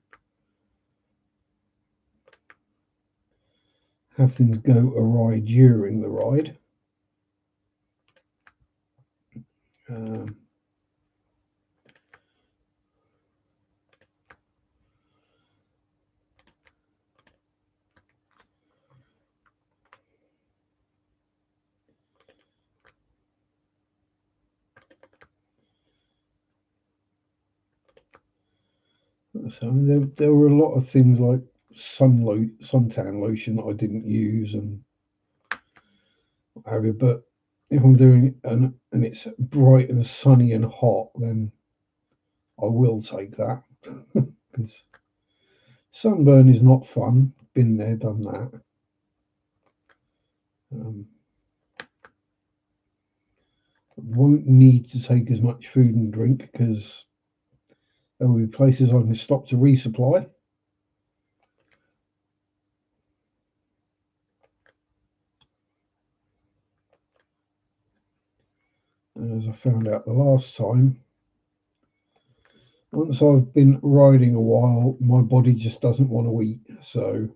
have things go awry during the ride. So there were a lot of things like suntan lotion that I didn't use and what have you. But if I'm doing it and it's bright and sunny and hot, then I will take that because sunburn is not fun. Been there, done that. Won't need to take as much food and drink because there will be places I can stop to resupply. And as I found out the last time, once I've been riding a while, my body just doesn't want to eat. So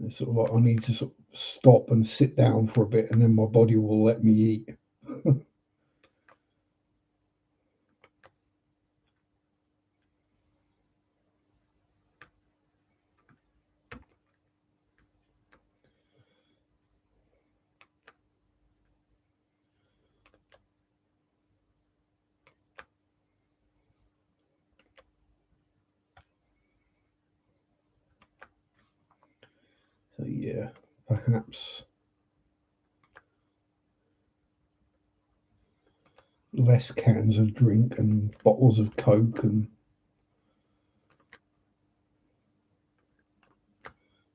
it's sort of like I need to sort of stop and sit down for a bit, and then my body will let me eat. So yeah, perhaps less cans of drink and bottles of Coke. And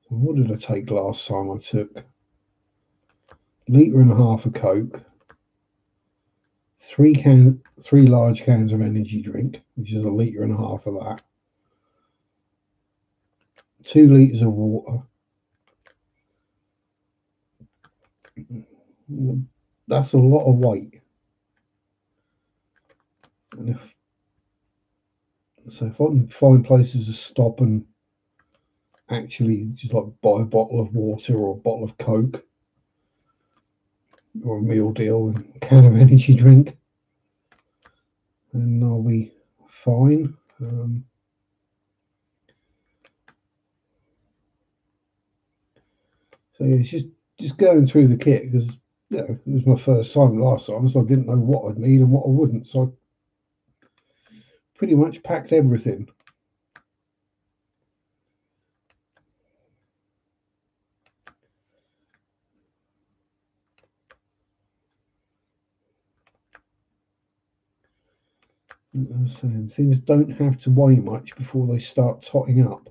what did I take last time? I took a litre and a half of Coke, three large cans of energy drink, which is a litre and a half of that, 2 litres of water. That's a lot of weight. And if I can find places to stop and actually just like buy a bottle of water or a bottle of Coke or a meal deal and a can of energy drink, and I'll be fine. So yeah, it's just going through the kit because it was my first time last time, so I didn't know what I'd need and what I wouldn't. So I pretty much packed everything. So things don't have to weigh much before they start totting up.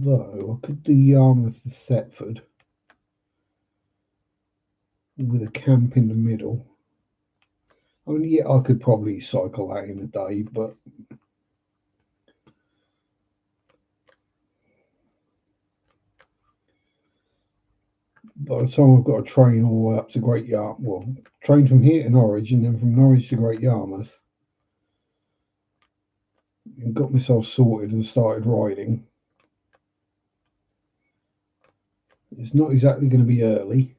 Although I could do Yarmouth to Thetford with a camp in the middle. I mean, yeah, I could probably cycle that in a day, but by the time I've got to train all the way up to Great Yarmouth, well, train from here to Norwich and then from Norwich to Great Yarmouth, and got myself sorted and started riding, it's not exactly going to be early.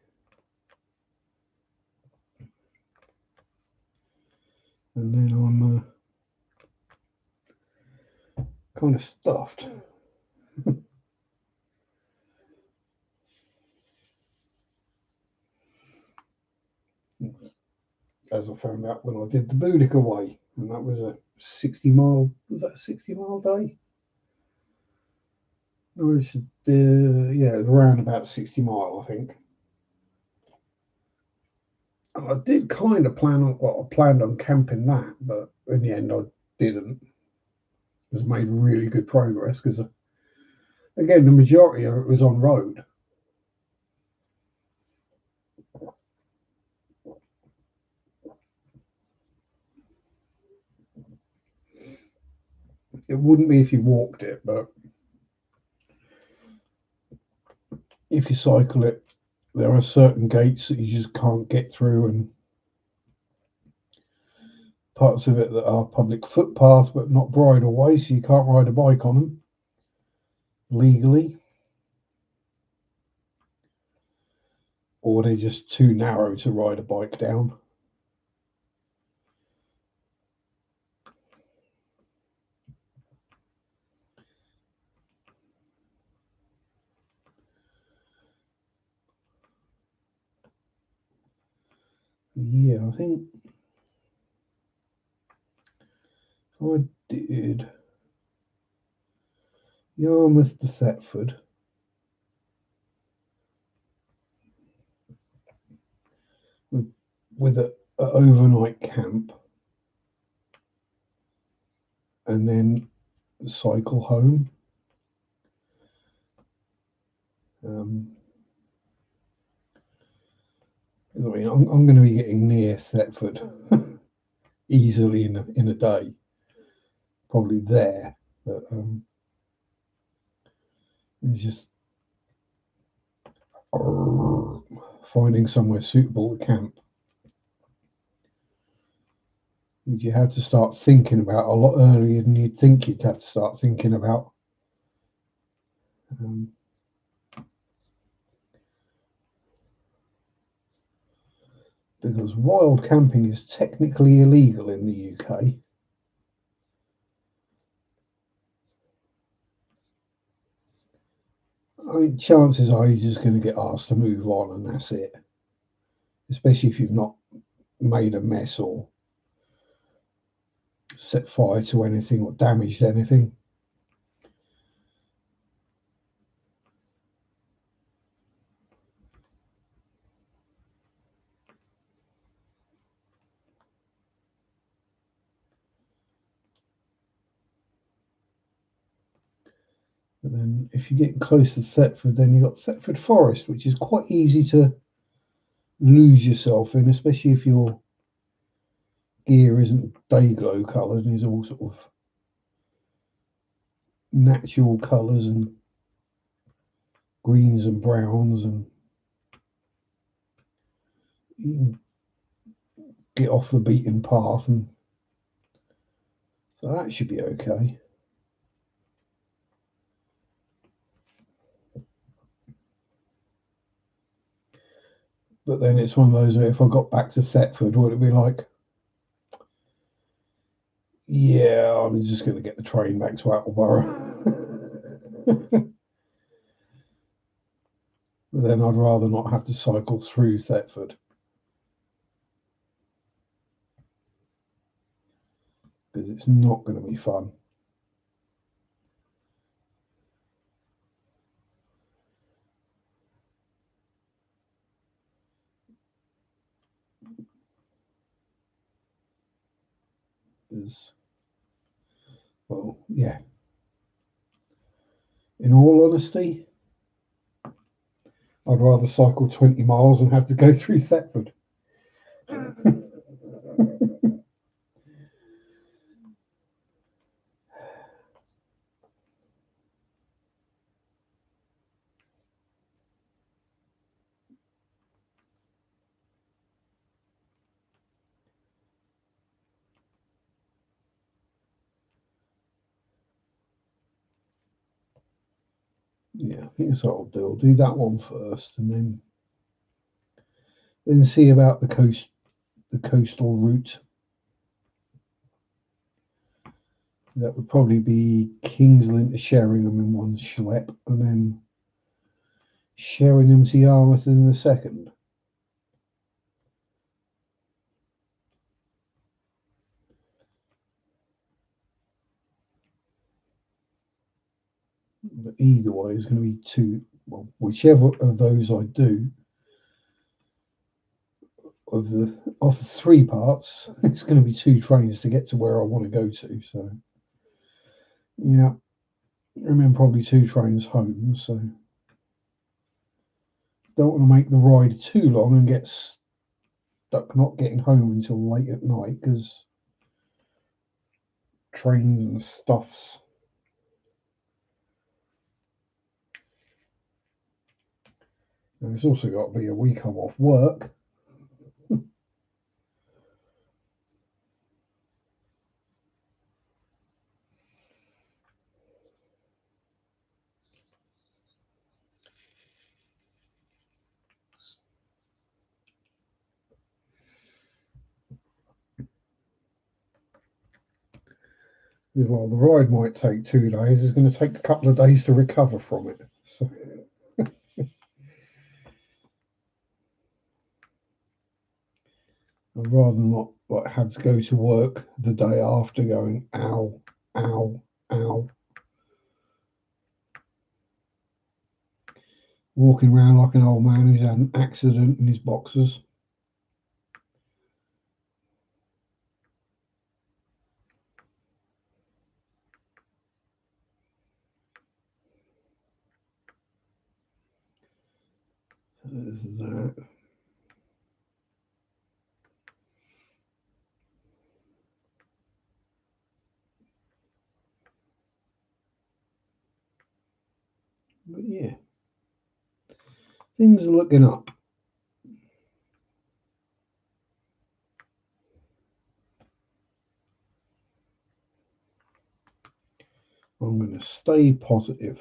And then I'm kind of stuffed. As I found out when I did the Boudica way, and that was a 60 mile. Was that a 60 mile day? No, it's yeah, around about 60 mile, I think. And I did kind of plan on, well, I planned on camping that, but in the end I didn't. Has made really good progress because, again, the majority of it was on road. It wouldn't be if you walked it, but if you cycle it, there are certain gates that you just can't get through, and parts of it that are public footpath but not bridleway, so you can't ride a bike on them legally, or they're just too narrow to ride a bike down. Yeah, I think I did Yarmouth to Thetford with a overnight camp and then cycle home. I mean, I'm going to be getting near Thetford easily in a day, probably there. But it's just finding somewhere suitable to camp. You have to start thinking about a lot earlier than you'd think you'd have to start thinking about. Um, because wild camping is technically illegal in the UK. I mean, chances are you're just going to get asked to move on and that's it. Especially if you've not made a mess or set fire to anything or damaged anything. But then if you're getting close to Thetford, then you've got Thetford Forest, which is quite easy to lose yourself in, especially if your gear isn't day glow coloured and is all sort of natural colours and greens and browns, and you can get off the beaten path, and so that should be okay. But then it's one of those where if I got back to Thetford, would it be like, yeah, I'm just going to get the train back to Attleborough. Then I'd rather not have to cycle through Thetford because it's not going to be fun. Because, well, yeah, In all honesty, I'd rather cycle 20 miles than have to go through Thetford. Yeah, I think that's what I'll do. I'll do that one first, and then see about the coastal route. That would probably be Kings Lynn to Sheringham in one schlep, and then Sheringham to Yarmouth in the second. But either way is going to be two. Well, whichever of those I do, of the three parts, it's going to be two trains to get to where I want to go to. So yeah, and then probably two trains home. So don't want to make the ride too long and get stuck not getting home until late at night because trains and stuffs. And it's also got to be a week I'm off work. Well, the ride might take 2 days. It's going to take a couple of days to recover from it. So I'd rather not like have to go to work the day after going ow, ow, ow, walking around like an old man who's had an accident in his boxers. There's that. But yeah, things are looking up. I'm going to stay positive.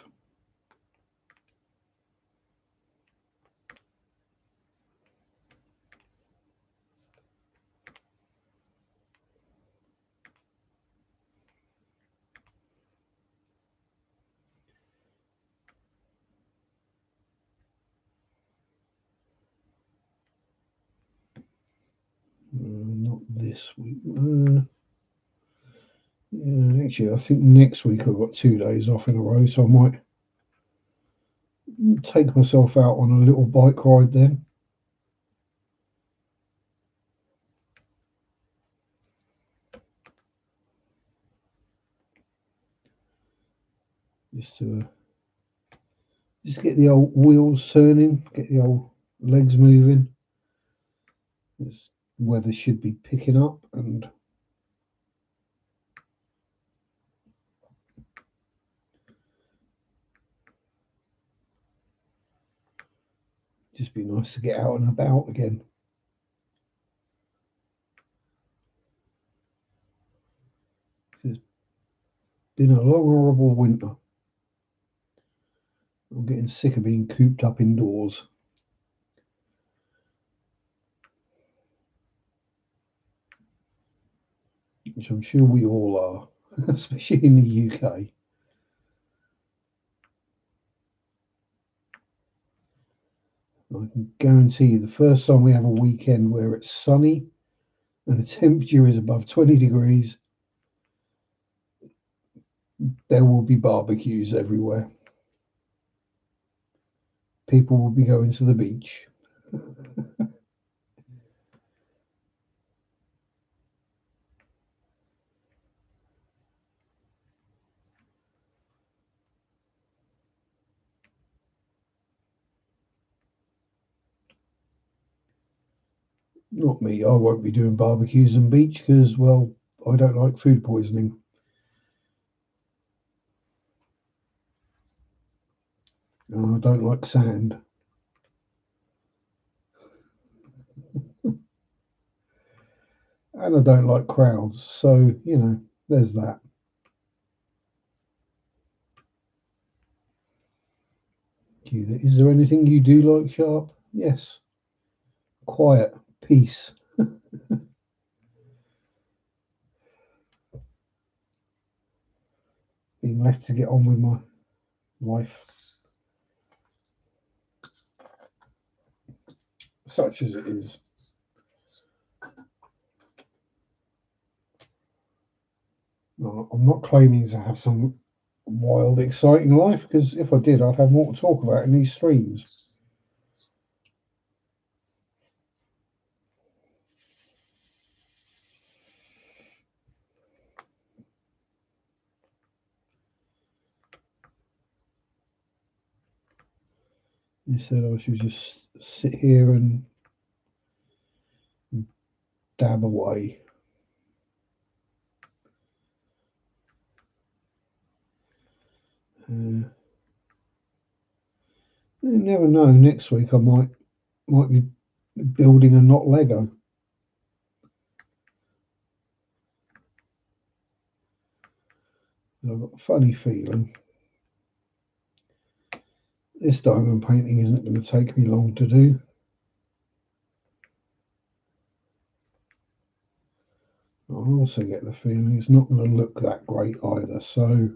Not this week. Yeah, actually, I think next week I've got 2 days off in a row, so I might take myself out on a little bike ride then. Just to just get the old wheels turning, get the old legs moving. This weather should be picking up, and just be nice to get out and about again. It's been a long, horrible winter. I'm getting sick of being cooped up indoors. Which I'm sure we all are, especially in the UK. I can guarantee you the first time we have a weekend where it's sunny and the temperature is above 20 degrees, there will be barbecues everywhere. People will be going to the beach. Not me. I won't be doing barbecues and beach because, well, I don't like food poisoning. I don't like sand. And I don't like crowds. So, there's that. Is there anything you do like, Sharp? Yes. Quiet. Peace. Being left to get on with my life. Such as it is. No, I'm not claiming to have some wild, exciting life because if I did, I'd have more to talk about in these streams. Instead, I should just sit here and dab away. You never know. Next week, I might be building a not Lego. I've got a funny feeling this diamond painting isn't going to take me long to do. I also get the feeling it's not going to look that great either. So,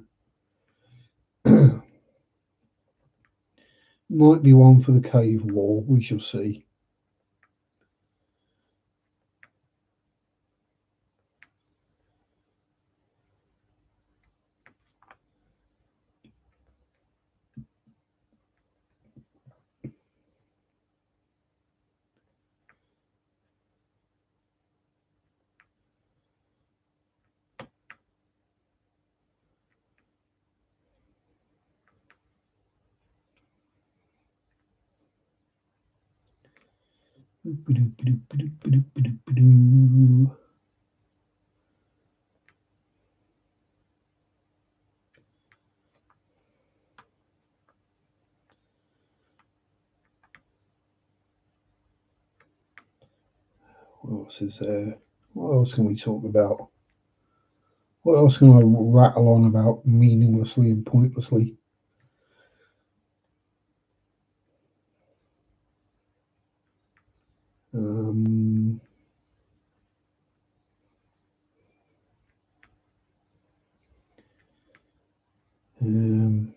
might be one for the cave wall. We shall see. What else is there? What else can we talk about? What else can I rattle on about meaninglessly and pointlessly? Um, um,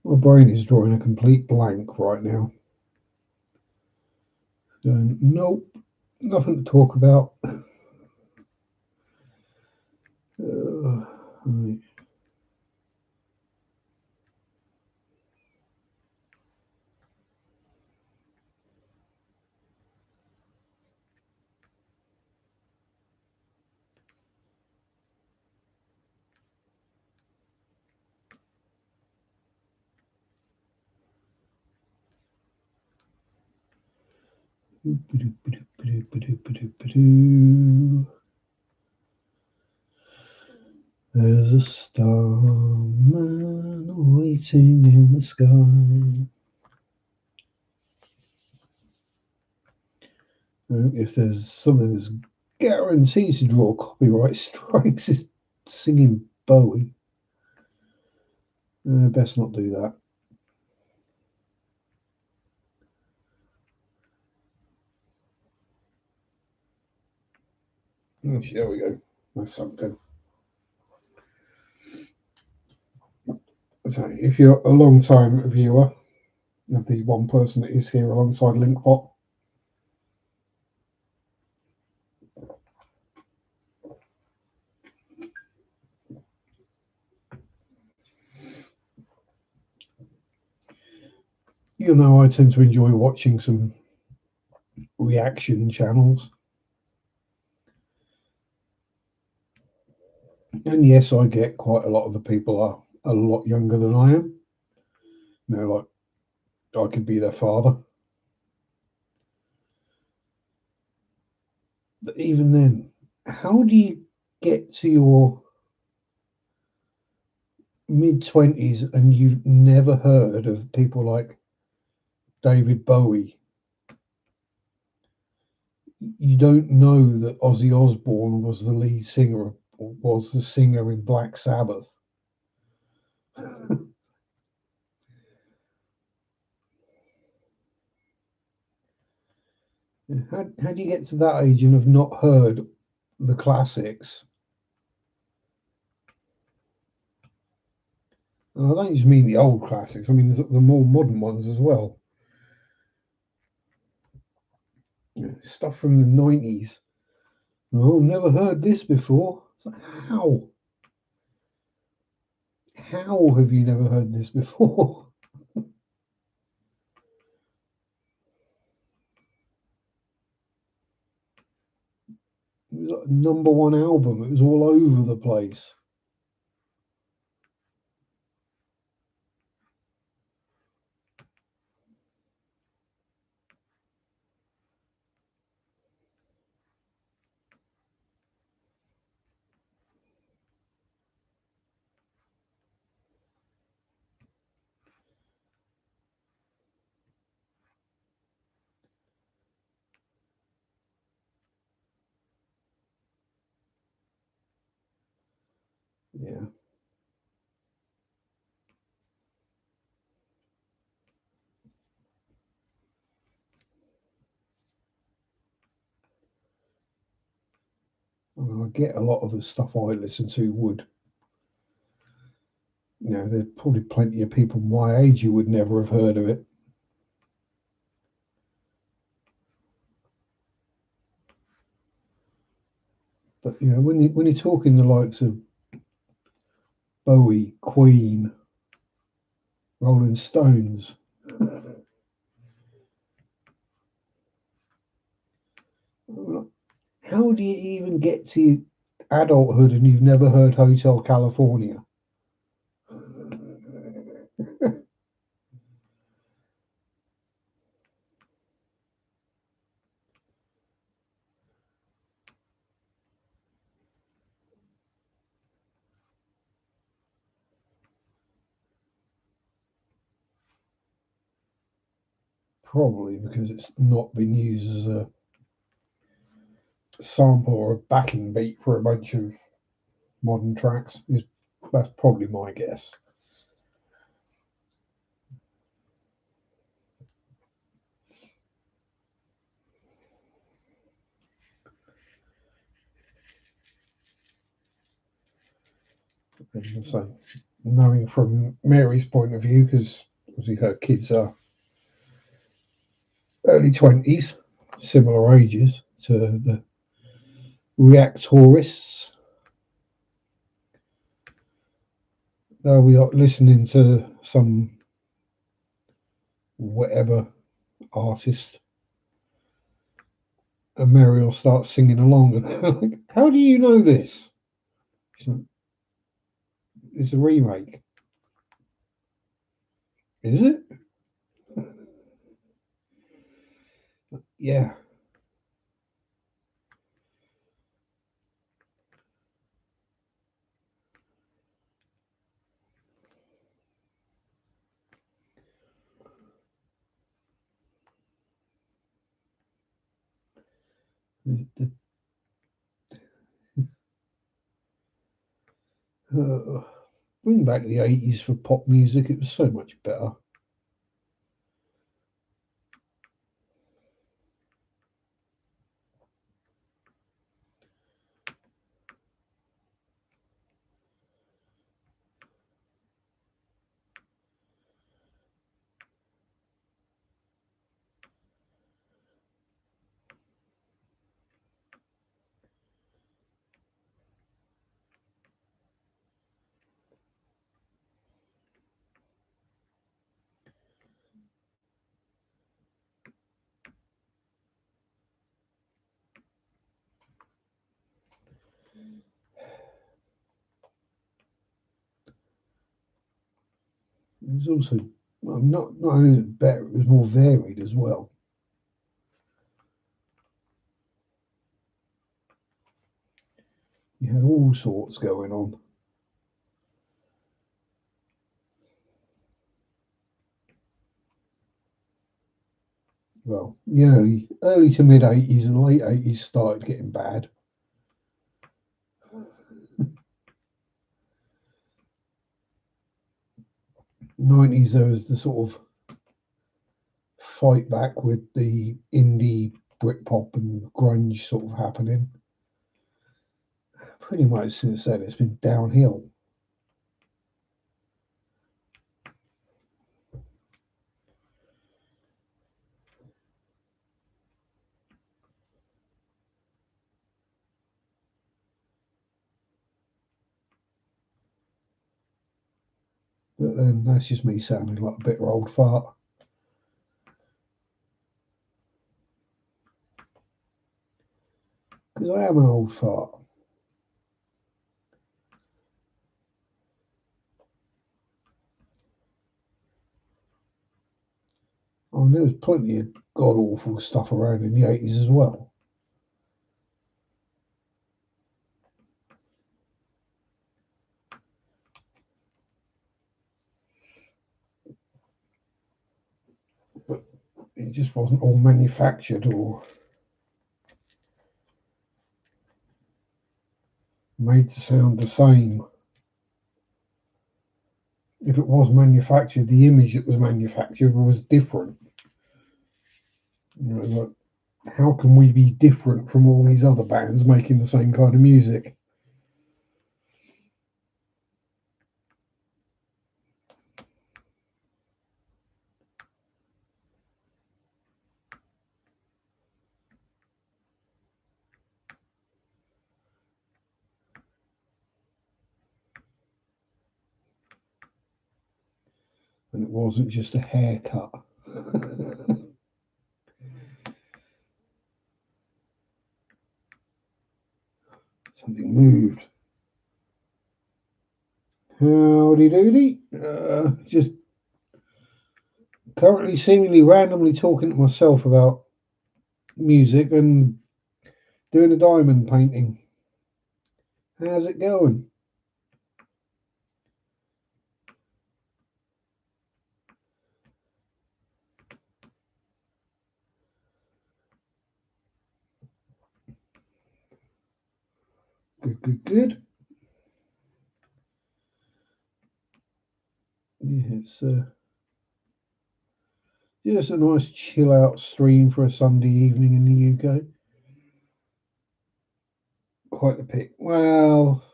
my brain is drawing a complete blank right now. Nope, nothing to talk about. Right. There's a starman waiting in the sky. If there's something that's guaranteed to draw copyright strikes, it's singing Bowie. Best not do that. There we go. That's something. So, if you're a long time viewer, of the one person that is here alongside Linkbot. You know, I tend to enjoy watching some reaction channels. And yes, I get quite a lot of the people are a lot younger than I am. You know, like I could be their father. But even then, how do you get to your mid-20s and you've never heard of people like David Bowie? You don't know that Ozzy Osbourne was the lead singer, or was the singer in Black Sabbath. How do you get to that age and have not heard the classics? And I don't just mean the old classics, I mean the more modern ones as well. Stuff from the 90s. Oh, never heard this before. How? How have you never heard this before? It was like number one album. It was all over the place. Yeah. I get a lot of the stuff I listen to would, there's probably plenty of people my age who would never have heard of it. But when you're talking the likes of Bowie, Queen, Rolling Stones, how do you even get to adulthood and you've never heard Hotel California? Probably because it's not been used as a sample or a backing beat for a bunch of modern tracks. That's probably my guess. And so, knowing from Mary's point of view, because obviously her kids are early 20s, similar ages to the reactorists, they'll be listening to some whatever artist, and Mary will start singing along. And like, how do you know this? Like, it's a remake. Is it? Yeah. Uh, bring back the 80s for pop music. It was so much better. It was also, well, not only was it better, it was more varied as well. You had all sorts going on. Well, the early to mid 80s and late 80s started getting bad. 90s there was the sort of fight back with the indie Britpop and grunge sort of happening. Pretty much since then it's been downhill. But then that's just me sounding like a bitter old fart. Because I am an old fart. I mean, there was plenty of god awful stuff around in the 80s as well. But it just wasn't all manufactured or made to sound the same. If it was manufactured, the image that was manufactured was different. You know, like, how can we be different from all these other bands making the same kind of music? And it wasn't just a haircut. Something moved. Howdy doody. Just currently seemingly randomly talking to myself about music and doing a diamond painting. How's it going? Good, good, good. Yeah, it's just a nice chill out stream for a Sunday evening in the UK. Quite the pick. Well,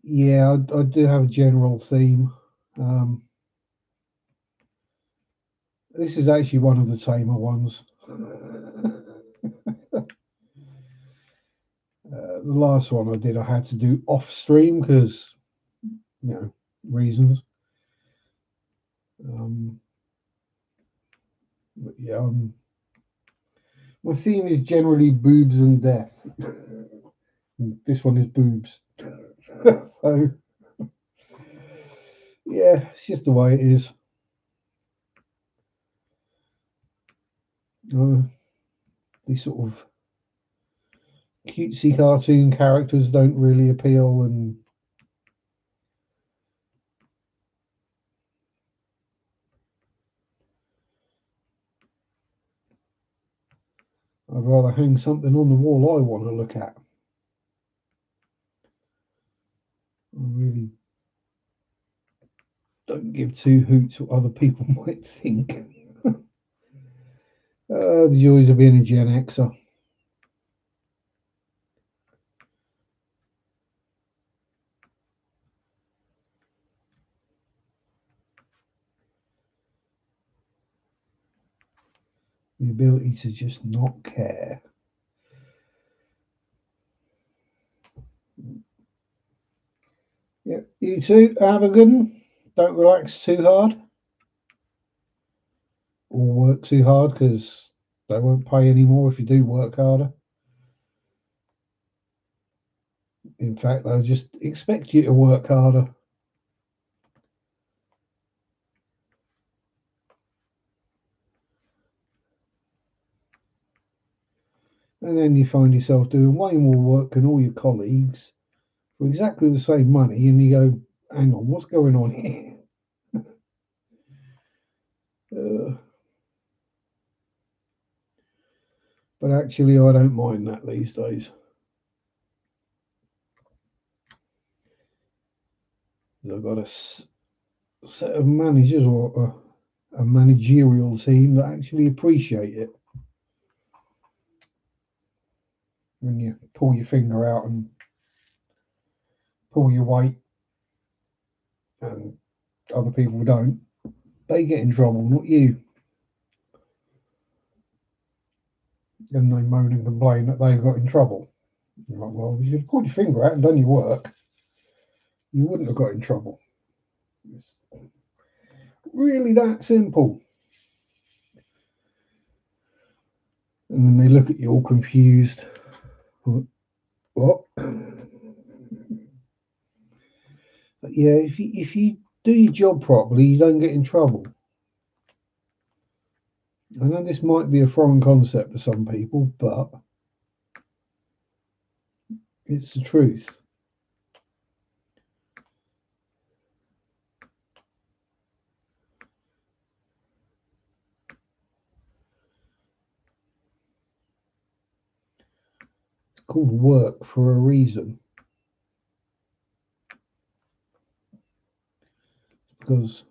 yeah, I do have a general theme. Um, this is actually one of the tamer ones. The last one I did, I had to do off stream because, reasons. But yeah, my theme is generally boobs and death. This one is boobs. So, yeah, it's just the way it is. These sort of cutesy cartoon characters don't really appeal, and I'd rather hang something on the wall I want to look at. I really don't give two hoots what other people might think. The joys of being a Gen Xer. The ability to just not care. Yep, you too. Have a good one. Don't relax too hard or work too hard because they won't pay any more if you do work harder. In fact, they'll just expect you to work harder. And then you find yourself doing way more work than all your colleagues for exactly the same money, and you go, hang on, what's going on here? Uh, but actually, I don't mind that these days. I've got a set of managers or a managerial team that actually appreciate it. When you pull your finger out and pull your weight, and other people don't, they get in trouble, not you. And they moan and complain that they've got in trouble. You're like, well, if you'd pulled your finger out and done your work, you wouldn't have got in trouble. It's really that simple. And then they look at you all confused. What? But yeah, if you do your job properly, you don't get in trouble. I know this might be a foreign concept to some people, but it's the truth. It's called work for a reason. Because,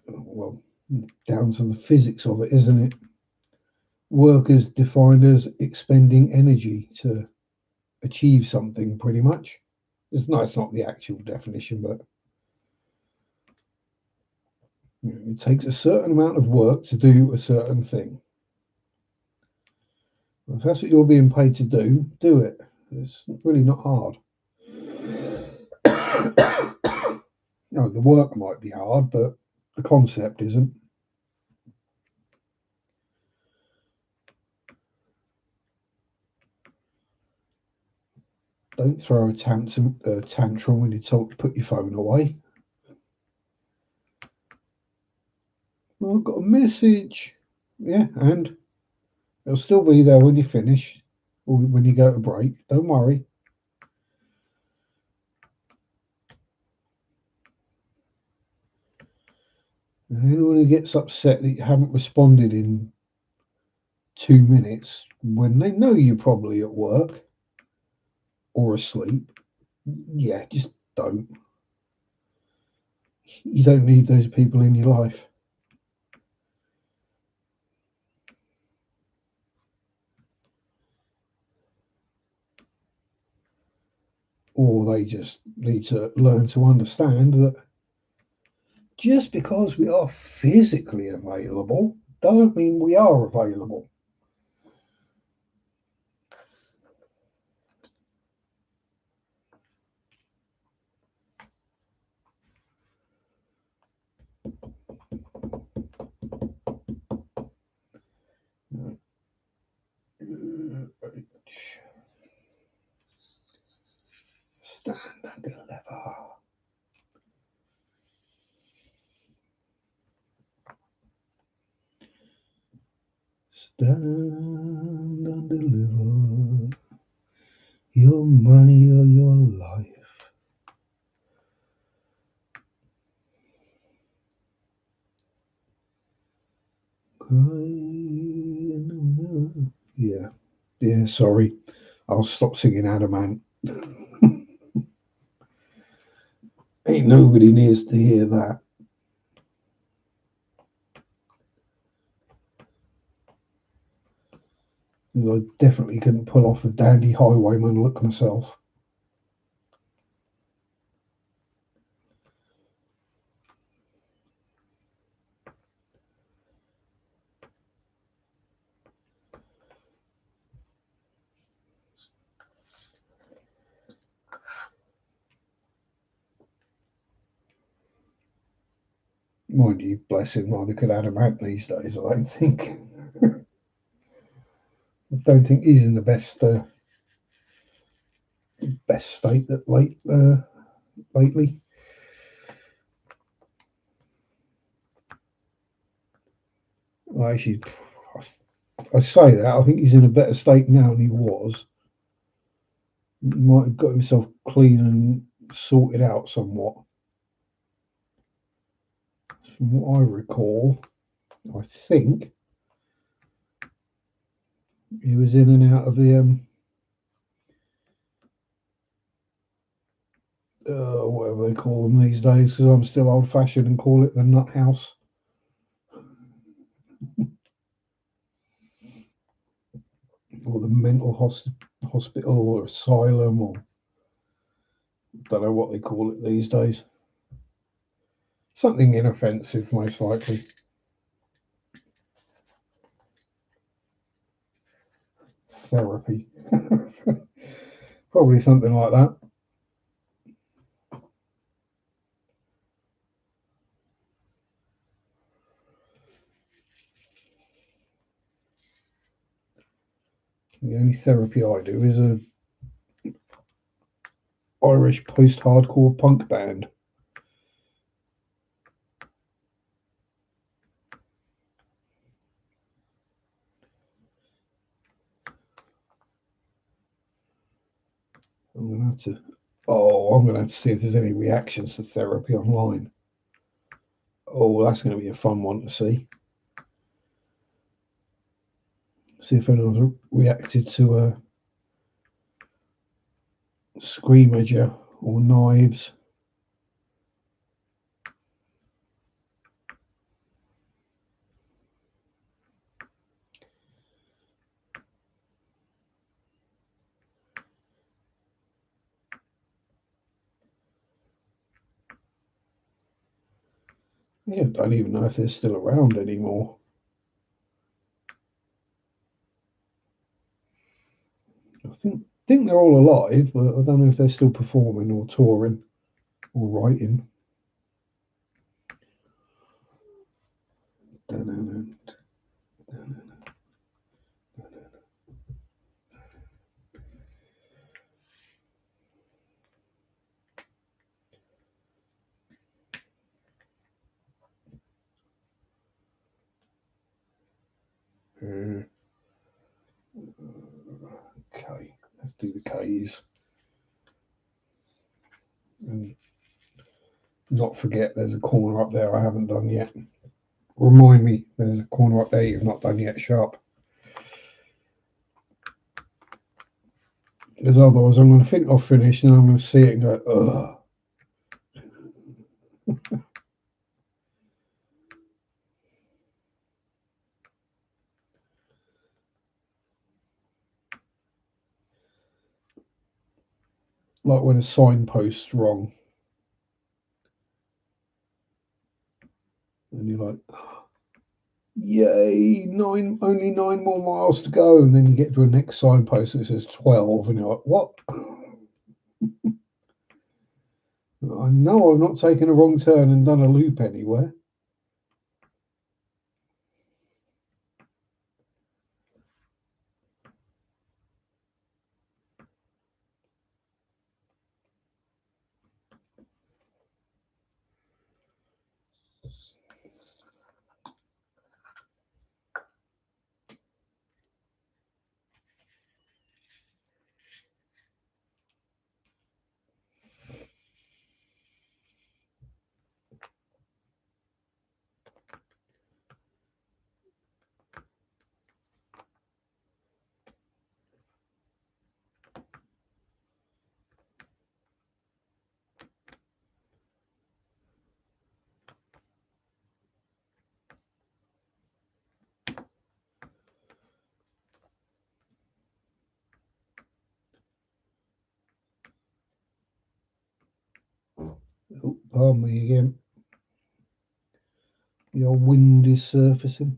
well, down to the physics of it, isn't it? Work is defined as expending energy to achieve something, pretty much. It's not the actual definition, but it takes a certain amount of work to do a certain thing. If that's what you're being paid to do it. It's really not hard. No, the work might be hard, but the concept isn't. Don't throw a tantrum when you're told to put your phone away. Well, I've got a message. Yeah, and it'll still be there when you finish or when you go to break. Don't worry. And anyone who gets upset that you haven't responded in 2 minutes when they know you're probably at work or asleep, yeah, just don't. You don't need those people in your life. Or they just need to learn to understand that just because we are physically available doesn't mean we are available. Stand and deliver. Stand and deliver your money or your life. Cry in the mirror. Yeah, sorry. I'll stop singing Adamant. Ain't nobody needs to hear that. I definitely couldn't pull off the dandy highwayman look myself. Mind you, bless him, neither could Adamant these days, I don't think. I don't think he's in the best state lately. I actually, I say that, I think he's in a better state now than he was. He might have got himself clean and sorted out somewhat. From what I recall, I think he was in and out of the whatever they call them these days, because I'm still old fashioned and call it the nut house. Or the mental hospital or asylum, or don't know what they call it these days. Something inoffensive, most likely. Therapy. Probably something like that. The only therapy I do is a Irish post-hardcore punk band. I'm gonna have to. Oh, I'm gonna have to see if there's any reactions to therapy online. Oh, that's gonna be a fun one to see. See if anyone's reacted to a screamager or knives. Yeah, I don't even know if they're still around anymore. I think they're all alive, but I don't know if they're still performing or touring or writing. Okay, let's do the K's. And not forget there's a corner up there I haven't done yet. Remind me, there's a corner up there you've not done yet, Sharpe. Because otherwise I'm going to think I've finished and I'm going to see it and go, ugh. Like when a signpost's wrong. And you're like, yay, only 9 more miles to go. And then you get to a next signpost and it says 12. And you're like, what? I know I've not taken a wrong turn and done a loop anywhere. Oh, pardon me again. Your wind is surfacing.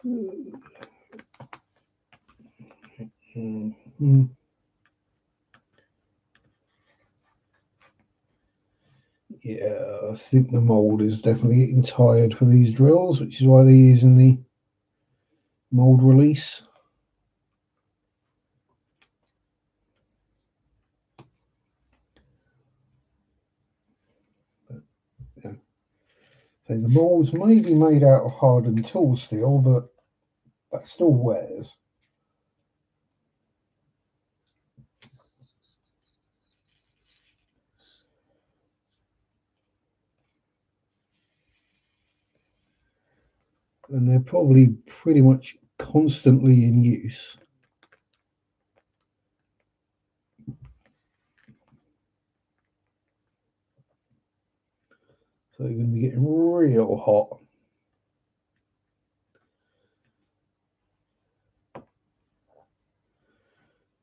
Yeah, I think the mould is definitely getting tired for these drills, which is why they're using the mould release. But, yeah. So the moulds may be made out of hardened tool steel, but that still wears. And they're probably pretty much constantly in use. So they're going to be getting real hot.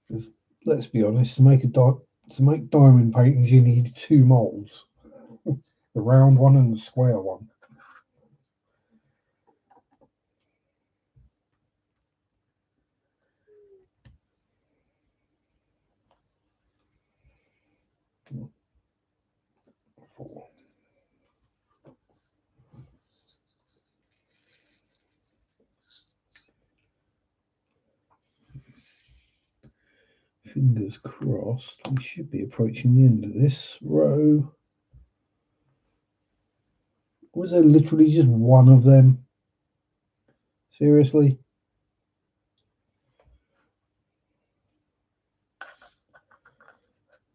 Because let's be honest, to make diamond paintings, you need two molds: the round one and the square one. Four. Fingers crossed, we should be approaching the end of this row. Was there literally just one of them? Seriously?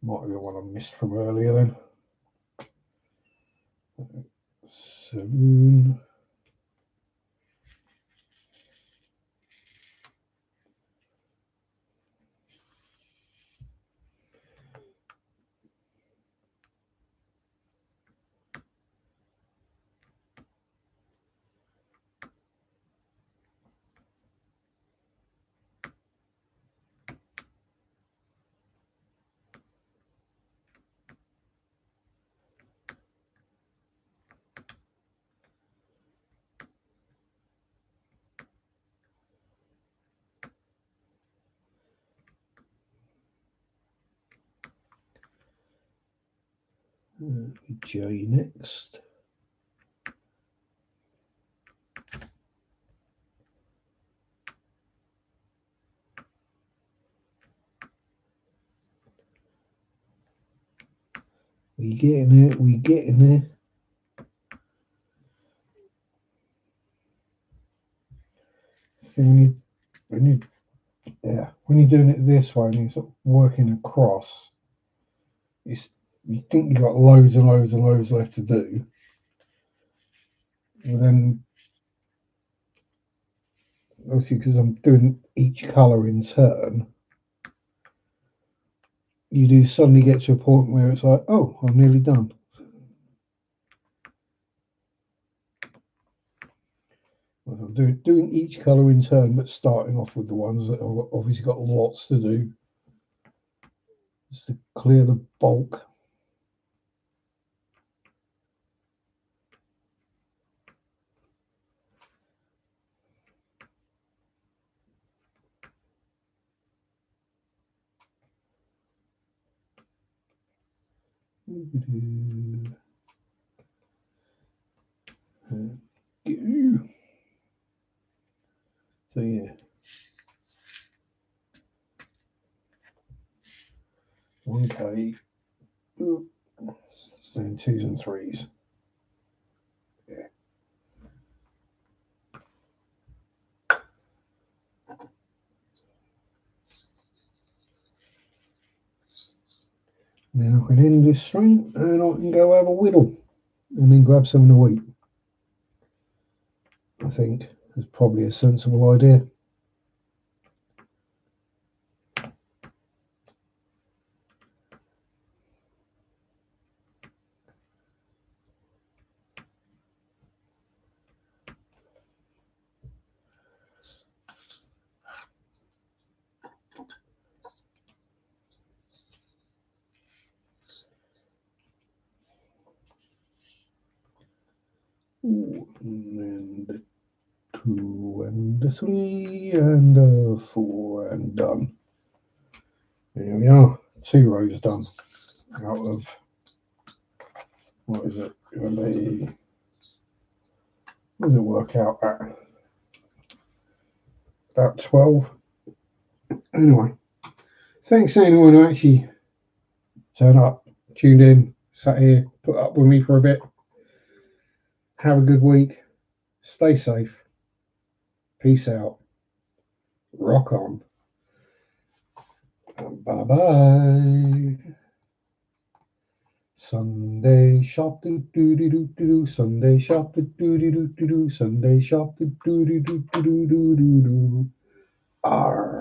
Might be the one I missed from earlier then. 7. J next. We getting there, we getting there. So when you're doing it this way and you're sort of working across, you think you've got loads and loads and loads left to do. And then obviously because I'm doing each colour in turn, you do suddenly get to a point where it's like, oh, I'm nearly done. I'm doing each colour in turn, but starting off with the ones that have obviously got lots to do, just to clear the bulk. So yeah, 1K, doing 2s and 3s. Yeah. Then I can end this stream and I can go have a whittle and then grab something to eat. I think is probably a sensible idea. Ooh, and then the 2 and a 3 and a 4 and done. There we are. 2 rows done out of, what is it? What does it work out at? About 12. Anyway, thanks to anyone who actually turned up, tuned in, sat here, put up with me for a bit. Have a good week. Stay safe. Peace out. Rock on. Bye bye. Sunday shop do do do do do. Sunday shop do do do do do. Sunday shop do do do do do do do do. R.